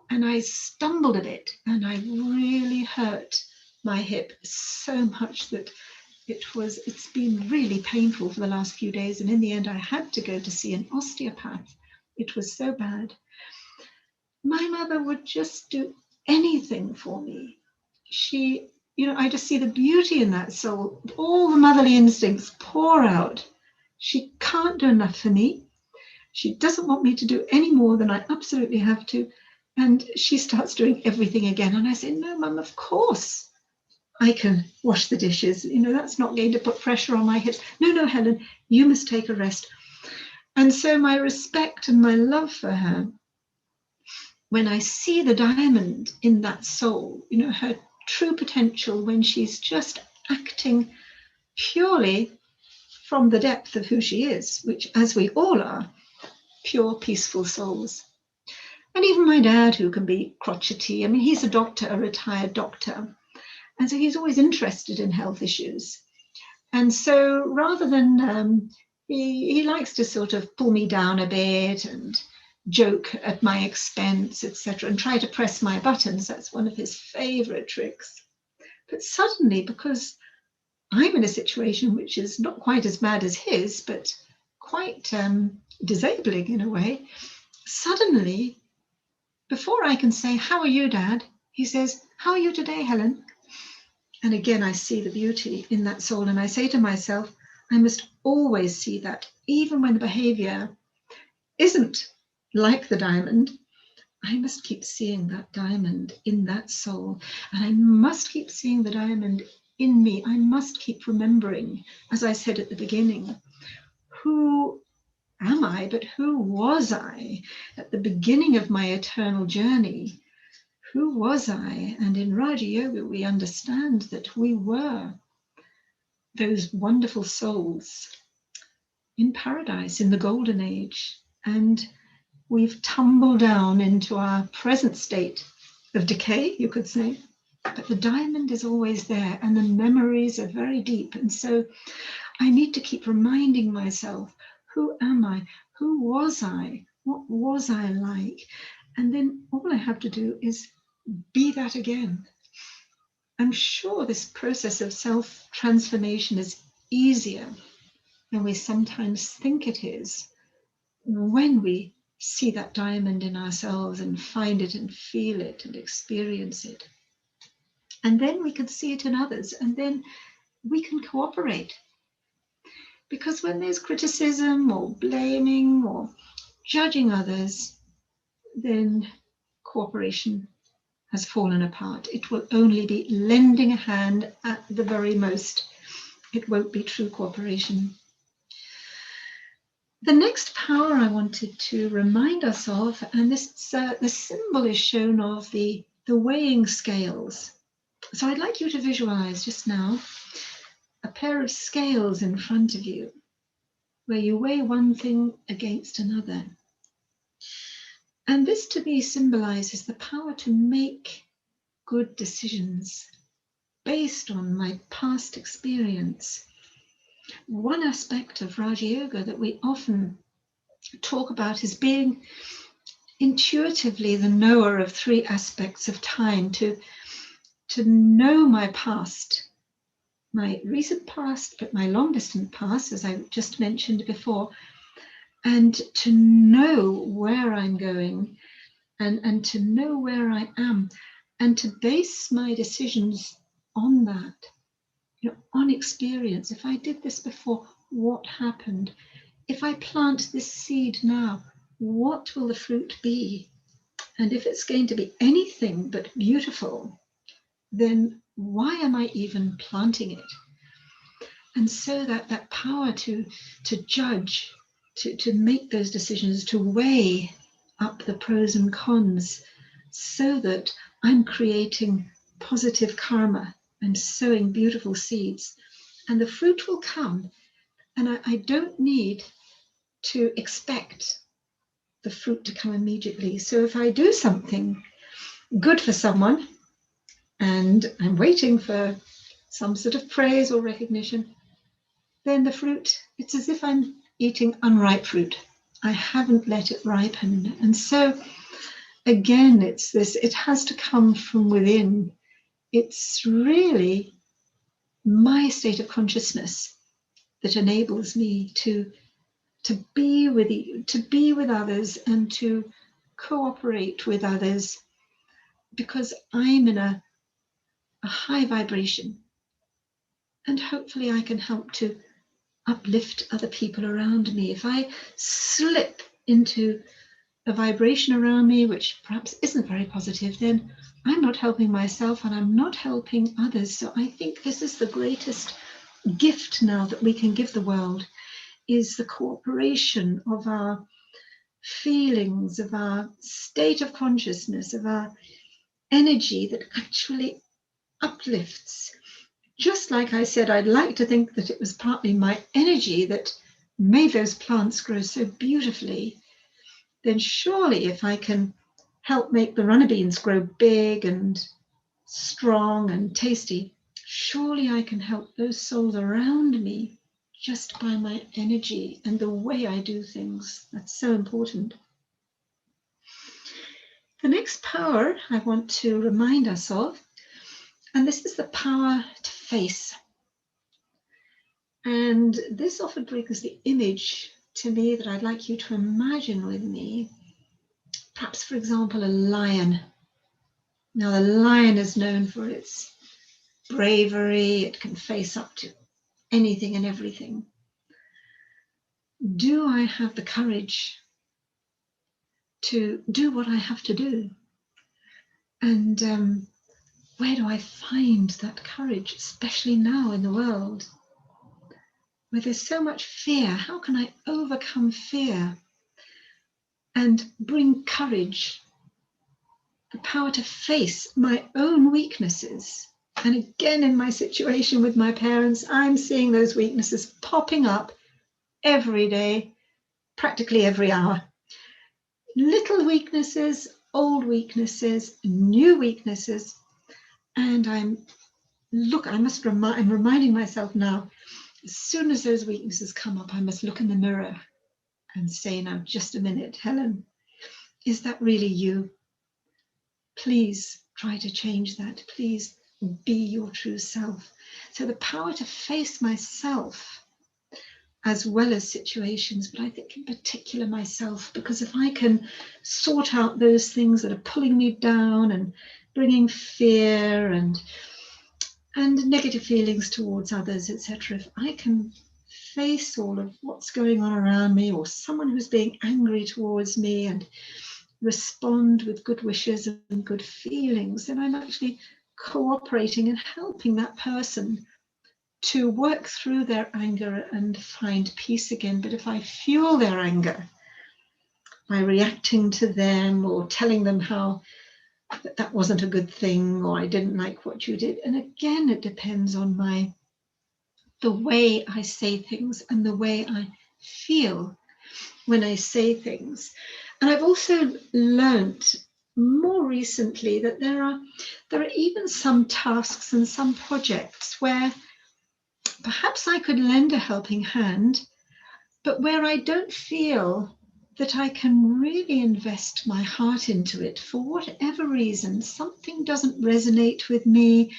and I stumbled a bit and I really hurt my hip so much that it's been really painful for the last few days. And in the end, I had to go to see an osteopath. It was so bad. My mother would just do anything for me. She, you know, I just see the beauty in that soul. All the motherly instincts pour out. She can't do enough for me. She doesn't want me to do any more than I absolutely have to. And she starts doing everything again. And I say, no, Mum, of course I can wash the dishes. You know, that's not going to put pressure on my hips. No, Helen, you must take a rest. And so my respect and my love for her, when I see the diamond in that soul, you know, her true potential, when she's just acting purely from the depth of who she is, which, as we all are, pure, peaceful souls. And even my dad, who can be crotchety, I mean, he's a doctor, a retired doctor. And so he's always interested in health issues. And so rather than, he likes to sort of pull me down a bit and joke at my expense, etc., and try to press my buttons. That's one of his favorite tricks. But suddenly, because I'm in a situation which is not quite as bad as his, but quite disabling in a way, suddenly, before I can say, how are you, Dad? He says, how are you today, Helen? And again, I see the beauty in that soul. And I say to myself, I must always see that, even when the behavior isn't like the diamond, I must keep seeing that diamond in that soul. And I must keep seeing the diamond in me. I must keep remembering, as I said at the beginning, who am I, but who was I at the beginning of my eternal journey? Who was I? And in Raja Yoga, we understand that we were those wonderful souls in paradise, in the golden age. And we've tumbled down into our present state of decay, you could say. But the diamond is always there, and the memories are very deep. And so I need to keep reminding myself, who am I? Who was I? What was I like? And then all I have to do is be that again. I'm sure this process of self-transformation is easier than we sometimes think it is when we see that diamond in ourselves and find it and feel it and experience it. And then we can see it in others, and then we can cooperate. Because when there's criticism or blaming or judging others, then cooperation has fallen apart. It will only be lending a hand at the very most. It won't be true cooperation. The next power I wanted to remind us of, and this the symbol is shown of the weighing scales. So I'd like you to visualize just now a pair of scales in front of you, where you weigh one thing against another. And this to me symbolizes the power to make good decisions based on my past experience. One aspect of Raja Yoga that we often talk about is being intuitively the knower of three aspects of time, to know my past, my recent past, but my long distant past, as I just mentioned before, and to know where I'm going and to know where I am, and to base my decisions on that, on experience. If I did this before, what happened? If I plant this seed now, what will the fruit be? And if it's going to be anything but beautiful, then why am I even planting it? And so that power to judge, to make those decisions, to weigh up the pros and cons, so that I'm creating positive karma and sowing beautiful seeds. And the fruit will come, and I don't need to expect the fruit to come immediately. So if I do something good for someone and I'm waiting for some sort of praise or recognition, then the fruit, it's as if I'm eating unripe fruit. I haven't let it ripen. And so again, it's this, it has to come from within. It's really my state of consciousness that enables me to be with others and to cooperate with others, because I'm in a high vibration, and hopefully I can help to uplift other people around me. If I slip into a vibration around me which perhaps isn't very positive, then I'm not helping myself and I'm not helping others. So I think this is the greatest gift now that we can give the world, is the cooperation of our feelings, of our state of consciousness, of our energy that actually uplifts. Just like I said, I'd like to think that it was partly my energy that made those plants grow so beautifully. Then surely if I can help make the runner beans grow big and strong and tasty, surely I can help those souls around me just by my energy and the way I do things. That's so important. The next power I want to remind us of, and this is the power to face. And this often brings the image to me that I'd like you to imagine with me. Perhaps, for example, a lion. Now, the lion is known for its bravery. It can face up to anything and everything. Do I have the courage to do what I have to do? And where do I find that courage, especially now in the world where there's so much fear? How can I overcome fear and bring courage, the power to face my own weaknesses? And again, in my situation with my parents, I'm seeing those weaknesses popping up every day, practically every hour. Little weaknesses, old weaknesses, new weaknesses. And I'm reminding myself now, as soon as those weaknesses come up, I must look in the mirror and say, now, just a minute, Helen, is that really you? Please try to change that. Please be your true self. So the power to face myself as well as situations, but I think in particular myself, because if I can sort out those things that are pulling me down and bringing fear and negative feelings towards others, etc., if I can face all of what's going on around me, or someone who's being angry towards me, and respond with good wishes and good feelings, then I'm actually cooperating and helping that person to work through their anger and find peace again. But if I fuel their anger by reacting to them or telling them how that wasn't a good thing, or I didn't like what you did, and again, it depends on the way I say things and the way I feel when I say things. And I've also learnt more recently that there are even some tasks and some projects where perhaps I could lend a helping hand, but where I don't feel that I can really invest my heart into it for whatever reason. Something doesn't resonate with me.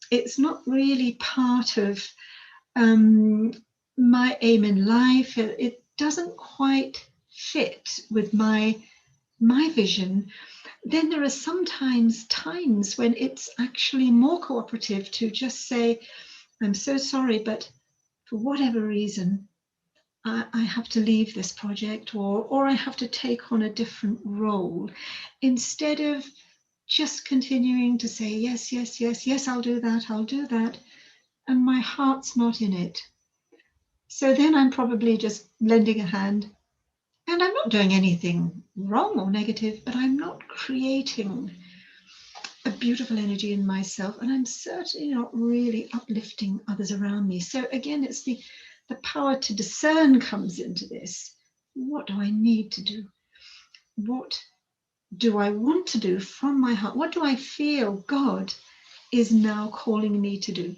It's not really part of my aim in life. It doesn't quite fit with my vision. Then there are sometimes times when it's actually more cooperative to just say, I'm so sorry, but for whatever reason, I have to leave this project, or I have to take on a different role, instead of just continuing to say, yes, yes, yes, yes, I'll do that, and my heart's not in it. So then I'm probably just lending a hand, and I'm not doing anything wrong or negative, but I'm not creating a beautiful energy in myself, and I'm certainly not really uplifting others around me. So again, it's the power to discern comes into this. What do I need to do? What do I want to do from my heart? What do I feel God is now calling me to do?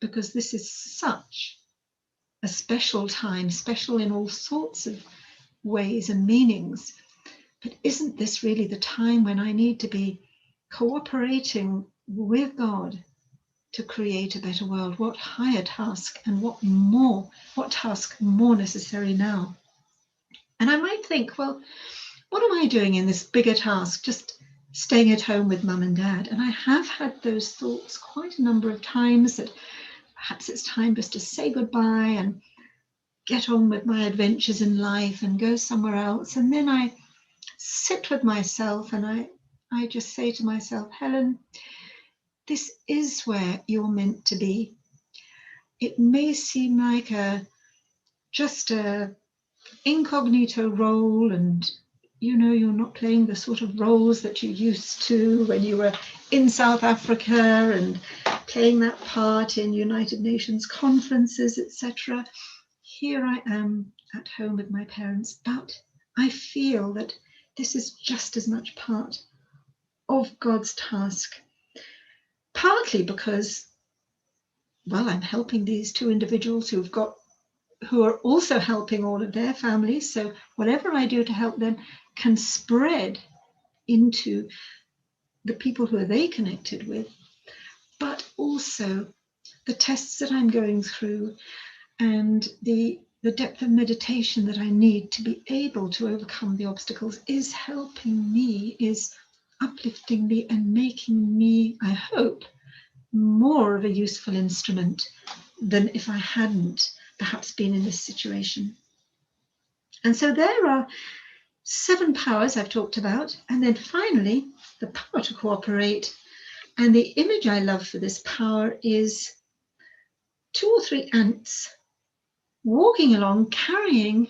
Because this is such a special time, special in all sorts of ways and meanings. But isn't this really the time when I need to be cooperating with God to create a better world? What higher task and what task more necessary now? And I might think, well, what am I doing in this bigger task, just staying at home with mum and dad? And I have had those thoughts quite a number of times, that perhaps it's time just to say goodbye and get on with my adventures in life and go somewhere else. And then I sit with myself and I just say to myself, Helen, this is where you're meant to be. It may seem like just a incognito role, and you're not playing the sort of roles that you used to when you were in South Africa and playing that part in United Nations conferences, etc. Here I am at home with my parents, but I feel that this is just as much part of God's task, partly because, well, I'm helping these two individuals who are also helping all of their families. So whatever I do to help them can spread into the people who are they connected with, but also the tests that I'm going through and the depth of meditation that I need to be able to overcome the obstacles is helping me, is uplifting me and making me, I hope, more of a useful instrument than if I hadn't perhaps been in this situation. And so there are 7 powers I've talked about, and then finally the power to cooperate. And the image I love for this power is 2 or 3 ants walking along carrying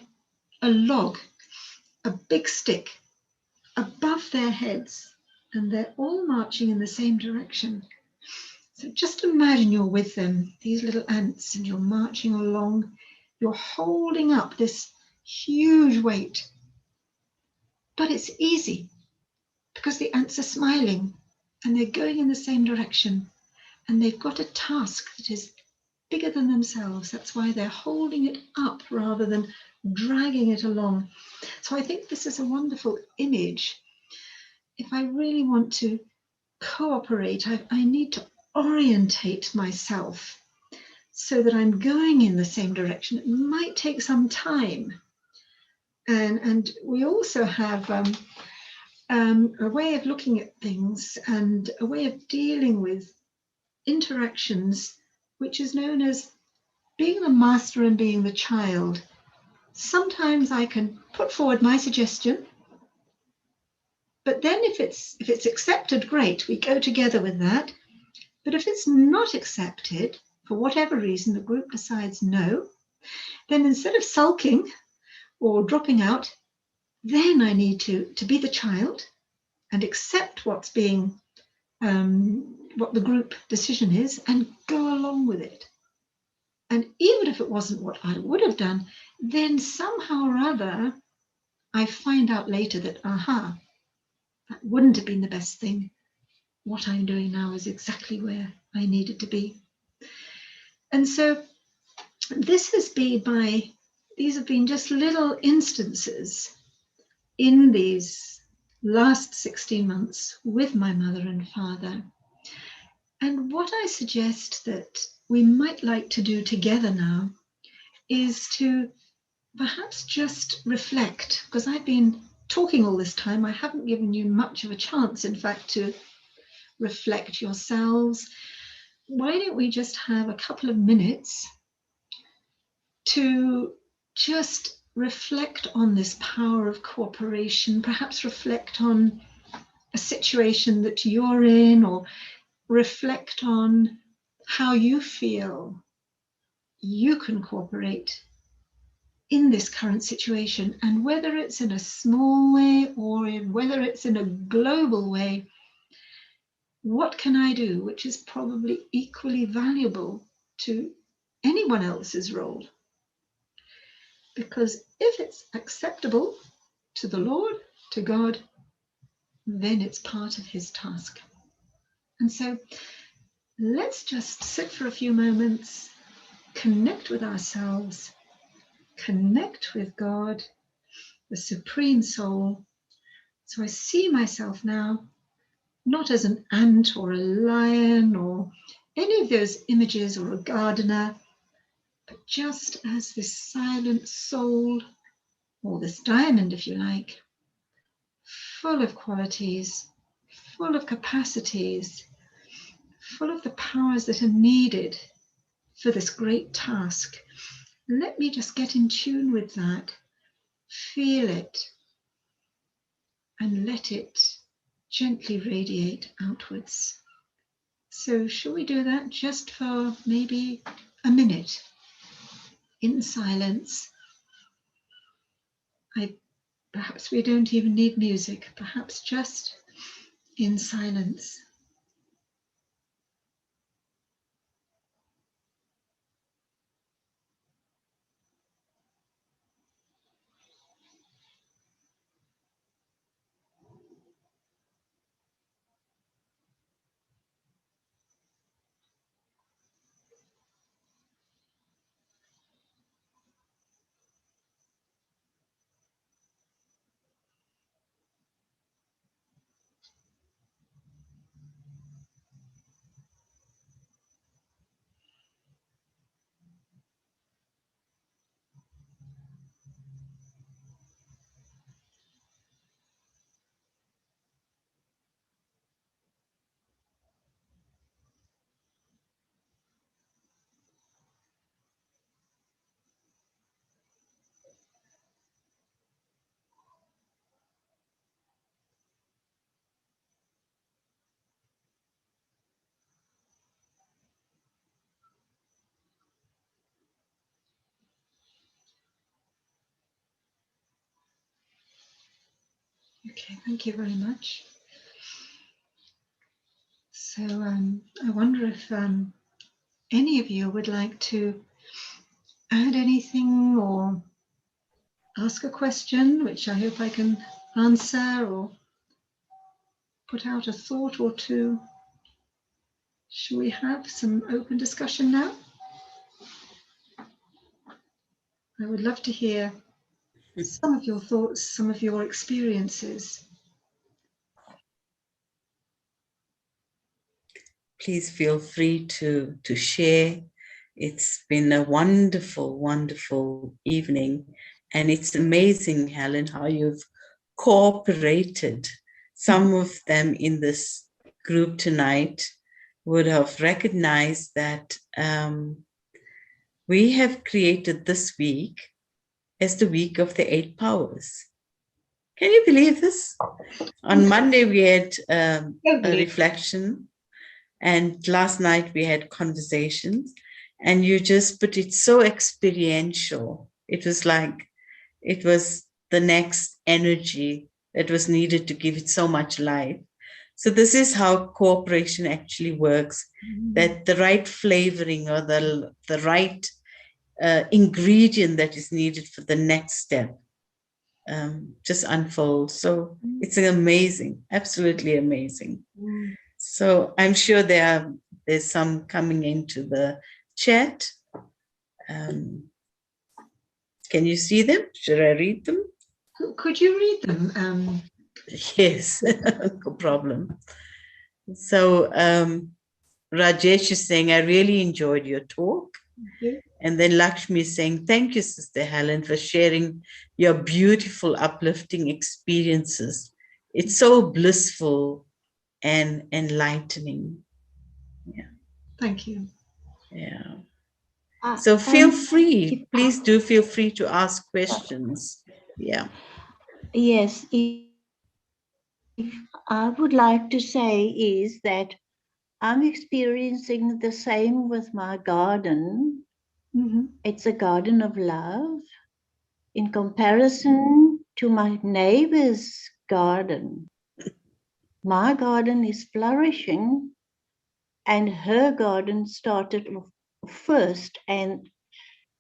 a log, a big stick, above their heads, and they're all marching in the same direction. So just imagine you're with them, these little ants, and you're marching along, you're holding up this huge weight. But it's easy because the ants are smiling and they're going in the same direction, and they've got a task that is bigger than themselves. That's why they're holding it up rather than dragging it along. So I think this is a wonderful image. If I really want to cooperate, I need to orientate myself so that I'm going in the same direction. It might take some time. And we also have a way of looking at things and a way of dealing with interactions, which is known as being the master and being the child. Sometimes I can put forward my suggestion, But then if it's accepted, great, we go together with that. But if it's not accepted, for whatever reason, the group decides no, then instead of sulking or dropping out, then I need to be the child and accept what's being, what the group decision is, and go along with it. And even if it wasn't what I would have done, then somehow or other, I find out later that, aha, that wouldn't have been the best thing. What I'm doing now is exactly where I needed to be. And so these have been just little instances in these last 16 months with my mother and father. And what I suggest that we might like to do together now is to perhaps just reflect, because I've been talking all this time. I haven't given you much of a chance, in fact, to reflect yourselves. Why don't we just have a couple of minutes to just reflect on this power of cooperation, perhaps reflect on a situation that you're in, or reflect on how you feel you can cooperate in this current situation, and whether it's in a small way or whether it's in a global way, what can I do which is probably equally valuable to anyone else's role? Because if it's acceptable to the Lord, to God, then it's part of his task. And so let's just sit for a few moments, connect with ourselves, connect with God, the Supreme Soul. So I see myself now not as an ant or a lion or any of those images, or a gardener, but just as this silent soul, or this diamond, if you like, full of qualities, full of capacities, full of the powers that are needed for this great task. Let me just get in tune with that, feel it, and let it gently radiate outwards. So shall we do that just for maybe a minute in silence? Perhaps we don't even need music, perhaps just in silence. Okay, thank you very much. So I wonder if any of you would like to add anything or ask a question, which I hope I can answer, or put out a thought or two. Shall we have some open discussion now? I would love to hear some of your thoughts, some of your experiences. Please feel free to share. It's been a wonderful, wonderful evening. And it's amazing, Helen, how you've cooperated. Some of them in this group tonight would have recognized that we have created this week as the week of the 8 powers. Can you believe this? On Monday, we had a Totally. reflection, and last night we had conversations, and you just put it so experiential. It was like it was the next energy that was needed to give it so much life. So this is how cooperation actually works, that the right flavoring or the right ingredient that is needed for the next step just unfolds. So it's amazing, absolutely amazing. So I'm sure there's some coming into the chat. Can you see them? Should I read them? Could you read them? Yes, no problem. So Rajesh is saying, I really enjoyed your talk. And then Lakshmi is saying, thank you, Sister Helen, for sharing your beautiful, uplifting experiences. It's so blissful and enlightening. Yeah. Thank you. Yeah. So feel free, please do feel free to ask questions. Yeah. Yes, if I would like to say is that I'm experiencing the same with my garden. It's a garden of love in comparison to my neighbor's garden. My garden is flourishing and her garden started first, and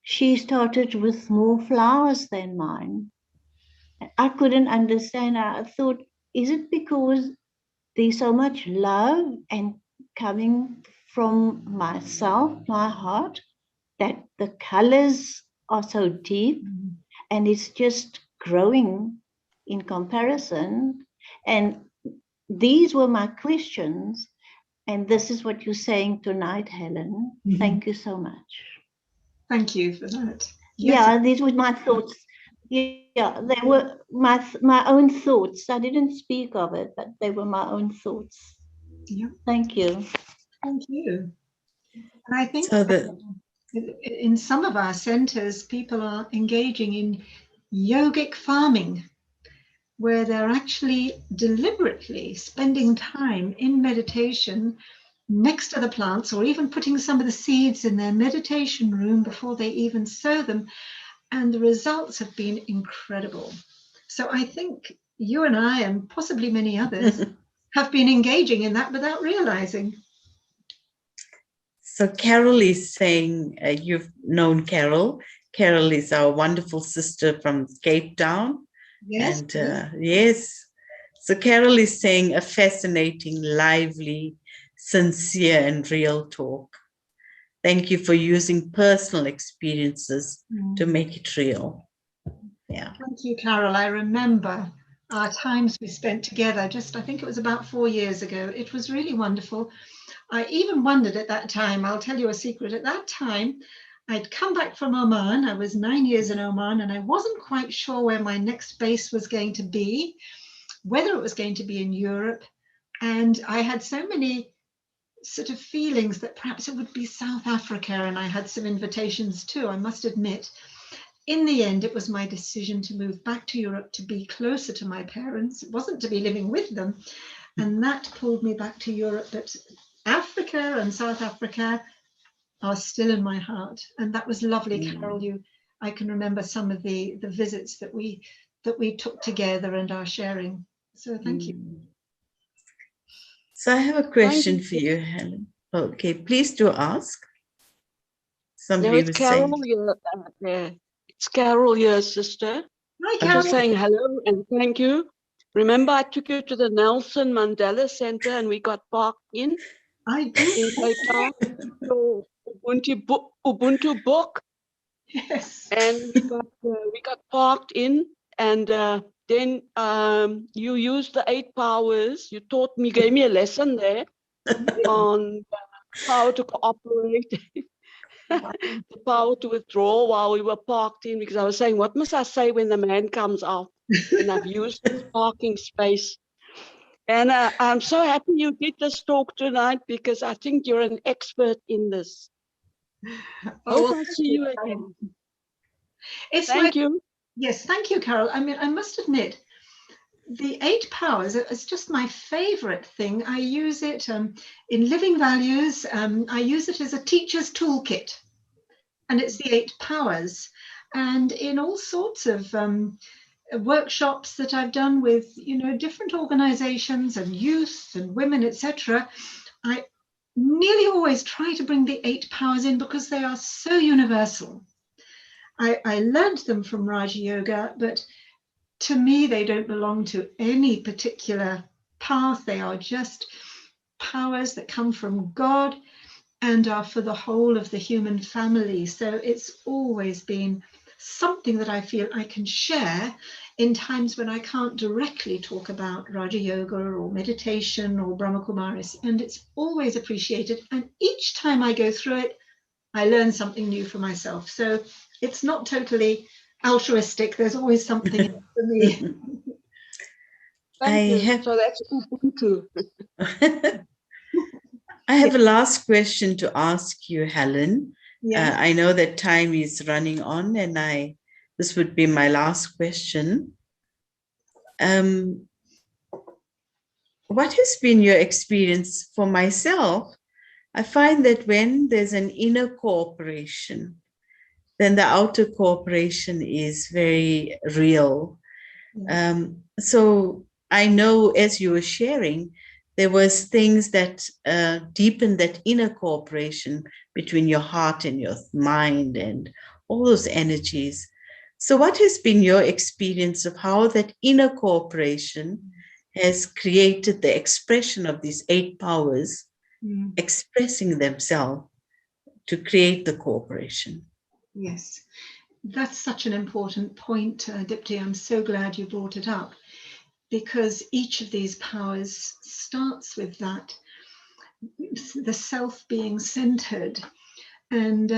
she started with more flowers than mine. I couldn't understand. I thought, is it because there's so much love and coming from myself, my heart, that the colors are so deep and it's just growing in comparison? And these were my questions. And this is what you're saying tonight, Helen. Thank you so much. Thank you for that. Yes. Yeah, these were my thoughts. Yeah, they were my own thoughts. I didn't speak of it, but they were my own thoughts. Yeah. Thank you. Thank you. And I think so in some of our centers, people are engaging in yogic farming, where they're actually deliberately spending time in meditation next to the plants, or even putting some of the seeds in their meditation room before they even sow them. And the results have been incredible. So I think you and I, and possibly many others, have been engaging in that without realizing. So Carol is saying, you've known Carol. Carol is our wonderful sister from Cape Town. Yes. And yes. So Carol is saying a fascinating, lively, sincere and real talk. Thank you for using personal experiences to make it real. Yeah. Thank you, Carol. I remember our times we spent together I think it was about 4 years ago. It was really wonderful. I even wondered at that time, I'll tell you a secret, at that time, I'd come back from Oman. I was 9 years in Oman, and I wasn't quite sure where my next base was going to be, whether it was going to be in Europe. And I had so many sort of feelings that perhaps it would be South Africa, and I had some invitations too, I must admit. In the end, it was my decision to move back to Europe to be closer to my parents. It wasn't to be living with them. And that pulled me back to Europe. But Africa and South Africa are still in my heart. And that was lovely, Carol. I can remember some of the visits that we took together and are sharing. So thank you. So I have a question for you, Helen. Okay, please do ask. Somebody was saying. It's Carol here, sister. Hi, Carol. I'm just saying hello and thank you. Remember, I took you to the Nelson Mandela Center and we got parked in Cape Town. So Ubuntu book. Yes. And we got parked in, and then you used the 8 powers. You gave me a lesson there on how to cooperate. The power to withdraw while we were parked in, because I was saying, what must I say when the man comes out? And I've used this parking space. And I'm so happy you did this talk tonight, because I think you're an expert in this. Hope I see you again. Thank you. Yes, thank you, Carol. I mean, I must admit, the 8 powers is just my favorite thing. I use it in Living Values. I use it as a teacher's toolkit, and it's the 8 powers. And in all sorts of workshops that I've done with, different organizations and youth and women, etc., I nearly always try to bring the 8 powers in because they are so universal. I learned them from Raja Yoga, but to me, they don't belong to any particular path. They are just powers that come from God and are for the whole of the human family. So it's always been something that I feel I can share in times when I can't directly talk about Raja Yoga or meditation or Brahma Kumaris. And it's always appreciated. And each time I go through it, I learn something new for myself. So it's not totally altruistic. There's always something in it for me. Thank you. So that's Ubuntu. I have a last question to ask you, Helen. Yes. I know that time is running on, and this would be my last question. What has been your experience? For myself, I find that when there's an inner cooperation, then the outer cooperation is very real. So I know, as you were sharing, there was things that deepened that inner cooperation between your heart and your mind and all those energies. So what has been your experience of how that inner cooperation has created the expression of these 8 powers expressing themselves to create the cooperation? Yes, that's such an important point, Dipti. I'm so glad you brought it up, because each of these powers starts with that, the self being centered, and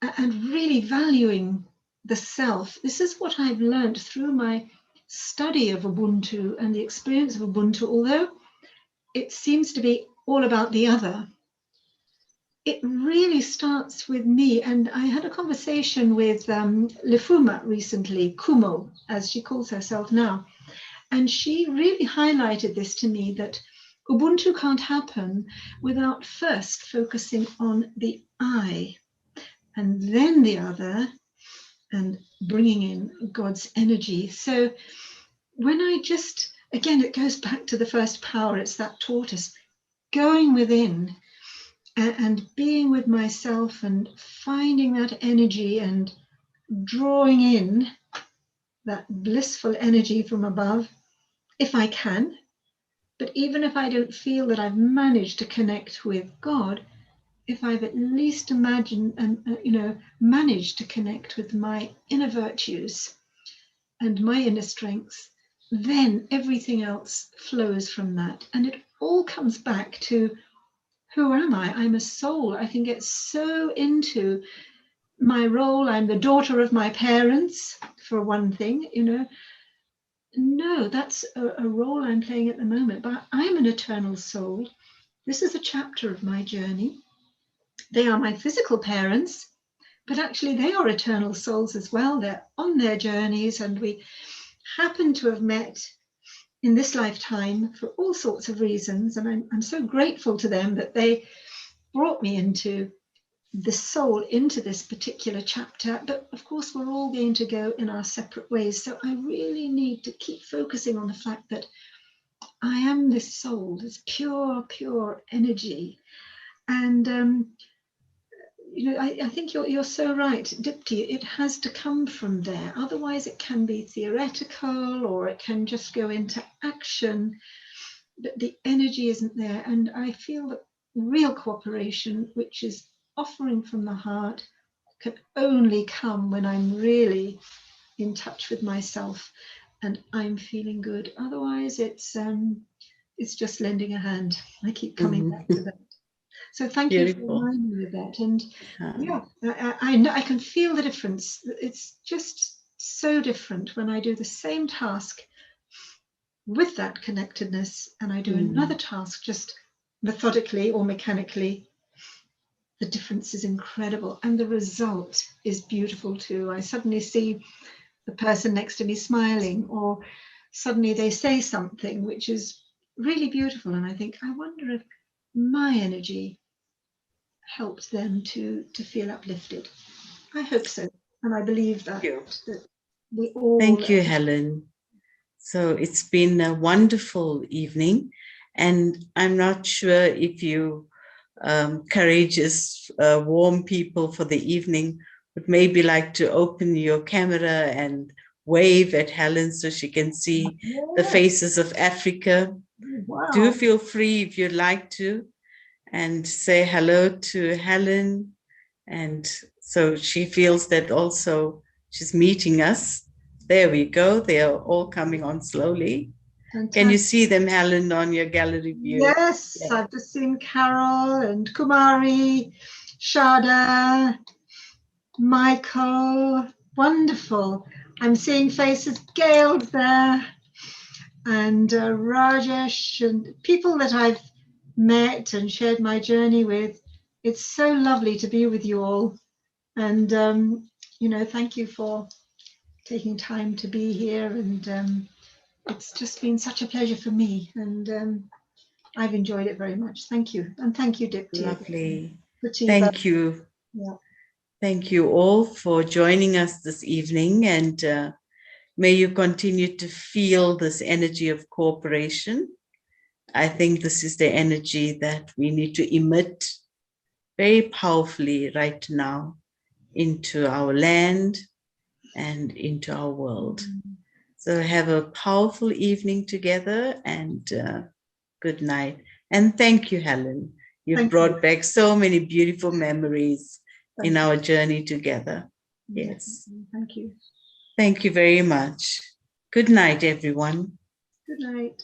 really valuing the self. This is what I've learned through my study of Ubuntu and the experience of Ubuntu. Although it seems to be all about the other, it really starts with me. And I had a conversation with Lefuma recently, Kumo, as she calls herself now. And she really highlighted this to me, that Ubuntu can't happen without first focusing on the I and then the other, and bringing in God's energy. So when I just, again, it goes back to the first power, it's that tortoise, going within and being with myself and finding that energy and drawing in that blissful energy from above, if I can. But even if I don't feel that I've managed to connect with God, if I've at least imagined and managed to connect with my inner virtues and my inner strengths, then everything else flows from that. And it all comes back to, who am I? I'm a soul. I can get so into my role. I'm the daughter of my parents, for one thing, No, that's a role I'm playing at the moment, but I'm an eternal soul. This is a chapter of my journey. They are my physical parents, but actually they are eternal souls as well. They're on their journeys, and we happen to have met in this lifetime for all sorts of reasons. And I'm so grateful to them that they brought me into the soul, into this particular chapter. But of course, we're all going to go in our separate ways. So I really need to keep focusing on the fact that I am this soul, this pure energy. And I think you're so right, Dipti. It has to come from there. Otherwise, it can be theoretical, or it can just go into action, but the energy isn't there. And I feel that real cooperation, which is offering from the heart, can only come when I'm really in touch with myself and I'm feeling good. Otherwise, it's just lending a hand. I keep coming back to that. So thank you for reminding me of that. And I know I can feel the difference. It's just so different when I do the same task with that connectedness and I do another task just methodically or mechanically. The difference is incredible, and the result is beautiful too. I suddenly see the person next to me smiling, or suddenly they say something which is really beautiful, and I think, I wonder if my energy helped them to feel uplifted. I hope so, and I believe that we all. Thank you, Helen. So it's been a wonderful evening, and I'm not sure if you courageous, warm people for the evening would maybe like to open your camera and wave at Helen so she can see the faces of Africa. Wow. Do feel free if you'd like to, and say hello to Helen. And so she feels that also she's meeting us. There we go. They are all coming on slowly. Fantastic. Can you see them, Helen, on your gallery view? Yes, yeah. I've just seen Carol and Kumari, Shada, Michael. Wonderful. I'm seeing faces. Gail's there, and Rajesh, and people that I've met and shared my journey with. It's so lovely to be with you all. And, you know, thank you for taking time to be here. And it's just been such a pleasure for me. And I've enjoyed it very much. Thank you. And thank you, Dipti. Lovely. Thank you. Yeah. Thank you all for joining us this evening. And may you continue to feel this energy of cooperation. I think this is the energy that we need to emit very powerfully right now into our land and into our world. So have a powerful evening together, and good night. And thank you, Helen. You've brought back so many beautiful memories in our journey together. Yes. Thank you. Thank you very much. Good night, everyone. Good night.